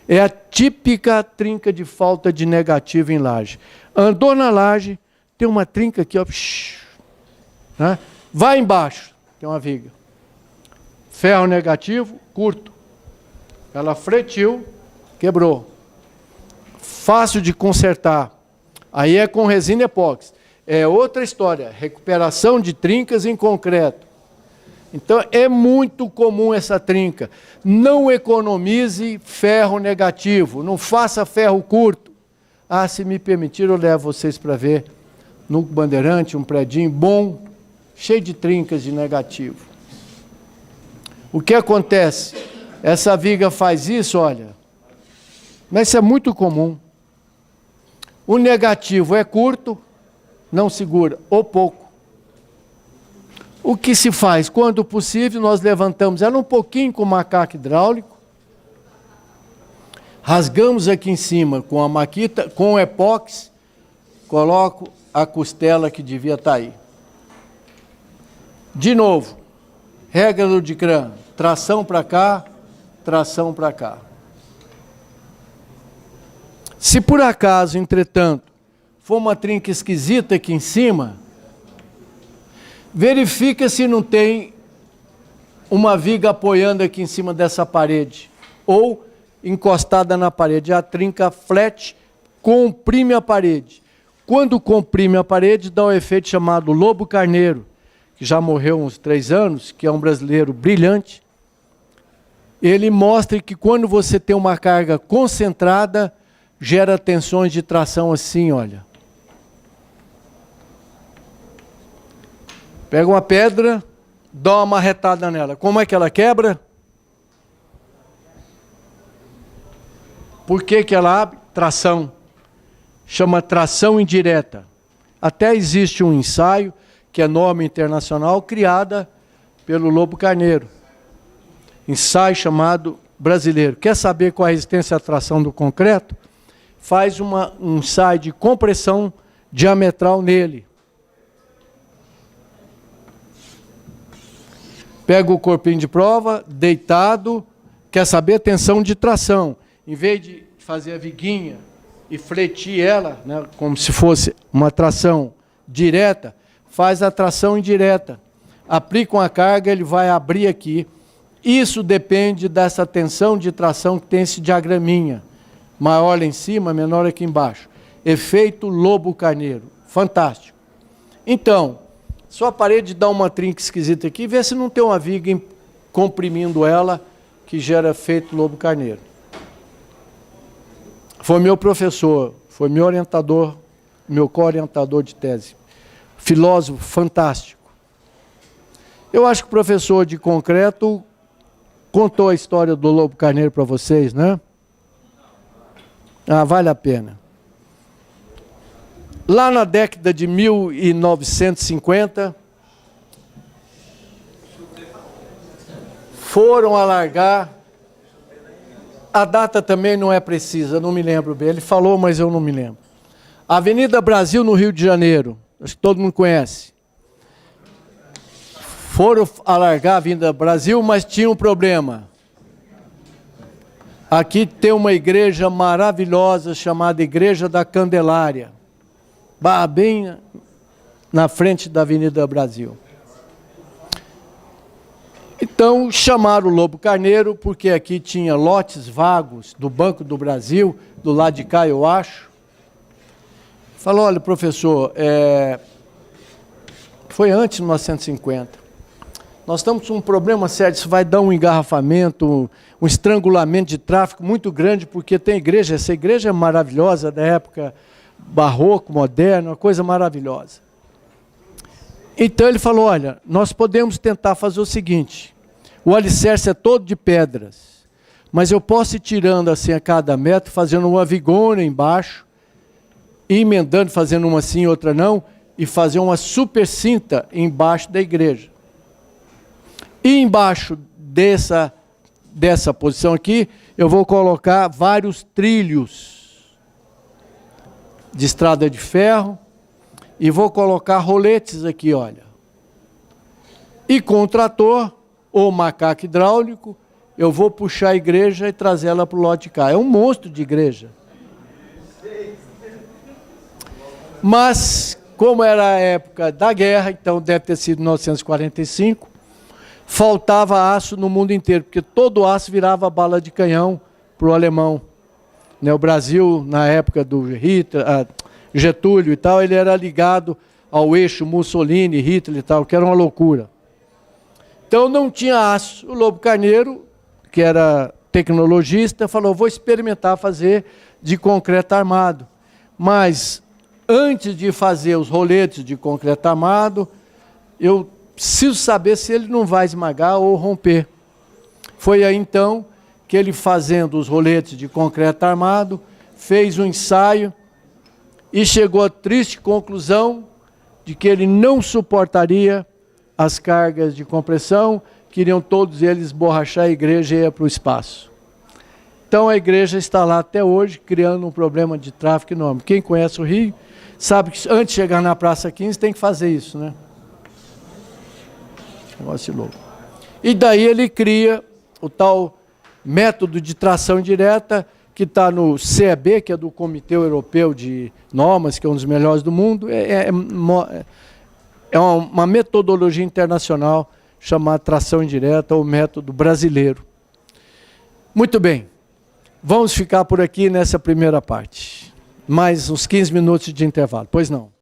É a típica trinca de falta de negativo em laje. Andou na laje, tem uma trinca aqui, ó, né? Vai embaixo, tem uma viga. Ferro negativo, curto. Ela fretiu, quebrou. Fácil de consertar. Aí é com resina epóxi. É outra história, recuperação de trincas em concreto. Então é muito comum essa trinca. Não economize ferro negativo, não faça ferro curto. Ah, se me permitir, eu levo vocês para ver no Bandeirante, um predinho bom, cheio de trincas de negativo. O que acontece? Essa viga faz isso, olha, mas isso é muito comum. O negativo é curto, não segura, ou pouco. O que se faz? Quando possível, nós levantamos ela um pouquinho com o macaco hidráulico, rasgamos aqui em cima com a maquita, com o epóxi, coloco a costela que devia estar aí. De novo, regra do DICRAM, tração para cá, tração para cá. Se por acaso, entretanto, for uma trinca esquisita aqui em cima, verifica se não tem uma viga apoiando aqui em cima dessa parede, ou encostada na parede. A trinca flat comprime a parede. Quando comprime a parede, dá um efeito chamado lobo carneiro, que já morreu há uns 3 anos, que é um brasileiro brilhante. Ele mostra que quando você tem uma carga concentrada, gera tensões de tração assim, olha. Pega uma pedra, dá uma marretada nela. Como é que ela quebra? Por que ela abre? Tração. Chama tração indireta. Até existe um ensaio que é norma internacional, criada pelo Lobo Carneiro. Ensaio chamado brasileiro. Quer saber qual é a resistência à tração do concreto? Faz um ensaio de compressão diametral nele. Pega o corpinho de prova, deitado, quer saber tensão de tração. Em vez de fazer a viguinha e fletir ela, né, como se fosse uma tração direta, faz a tração indireta. Aplica uma carga, ele vai abrir aqui. Isso depende dessa tensão de tração que tem esse diagraminha. Maior lá em cima, menor aqui embaixo. Efeito Lobo Carneiro. Fantástico. Então, só a parede dá uma trinca esquisita aqui, vê se não tem uma viga comprimindo ela, que gera efeito Lobo Carneiro. Foi meu professor, foi meu orientador, meu co-orientador de tese. Filósofo fantástico. Eu acho que o professor de concreto contou a história do Lobo Carneiro para vocês, né? Ah, vale a pena. Lá na década de 1950, foram alargar, a data também não é precisa, não me lembro bem, ele falou, mas eu não me lembro. Avenida Brasil, no Rio de Janeiro, acho que todo mundo conhece. Foram alargar a Avenida Brasil, mas tinha um problema. Aqui tem uma igreja maravilhosa chamada Igreja da Candelária, bem na frente da Avenida Brasil. Então, chamaram o Lobo Carneiro, porque aqui tinha lotes vagos do Banco do Brasil, do lado de cá, eu acho. Falou, olha, professor, foi antes de 1950. Nós estamos com um problema sério, isso vai dar um engarrafamento, um estrangulamento de tráfego muito grande, porque tem igreja, essa igreja é maravilhosa, da época barroco, moderno, uma coisa maravilhosa. Então ele falou, olha, nós podemos tentar fazer o seguinte, o alicerce é todo de pedras, mas eu posso ir tirando assim a cada metro, fazendo uma vigona embaixo, e emendando, fazendo uma sim, outra não, e fazer uma super cinta embaixo da igreja. E embaixo dessa posição aqui, eu vou colocar vários trilhos de estrada de ferro, e vou colocar roletes aqui, olha. E com o trator, ou macaco hidráulico, eu vou puxar a igreja e trazer ela para o lado de cá. É um monstro de igreja. Mas, como era a época da guerra, então deve ter sido 1945, faltava aço no mundo inteiro, porque todo aço virava bala de canhão para o alemão. O Brasil, na época do Getúlio e tal, ele era ligado ao eixo Mussolini, Hitler e tal, que era uma loucura. Então não tinha aço. O Lobo Carneiro, que era tecnologista, falou, vou experimentar fazer de concreto armado. Mas, antes de fazer os roletes de concreto armado, eu preciso saber se ele não vai esmagar ou romper. Foi aí, então, que ele, fazendo os roletes de concreto armado, fez um ensaio e chegou à triste conclusão de que ele não suportaria as cargas de compressão, queriam todos eles borrachar a igreja e ir para o espaço. Então a igreja está lá até hoje, criando um problema de tráfego enorme. Quem conhece o Rio, sabe que antes de chegar na Praça 15 tem que fazer isso, né? Negócio louco. E daí ele cria o tal método de tração indireta, que está no CEB, que é do Comitê Europeu de Normas, que é um dos melhores do mundo. É uma metodologia internacional chamada tração indireta, ou método brasileiro. Muito bem, vamos ficar por aqui nessa primeira parte. Mais uns 15 minutos de intervalo. Pois não.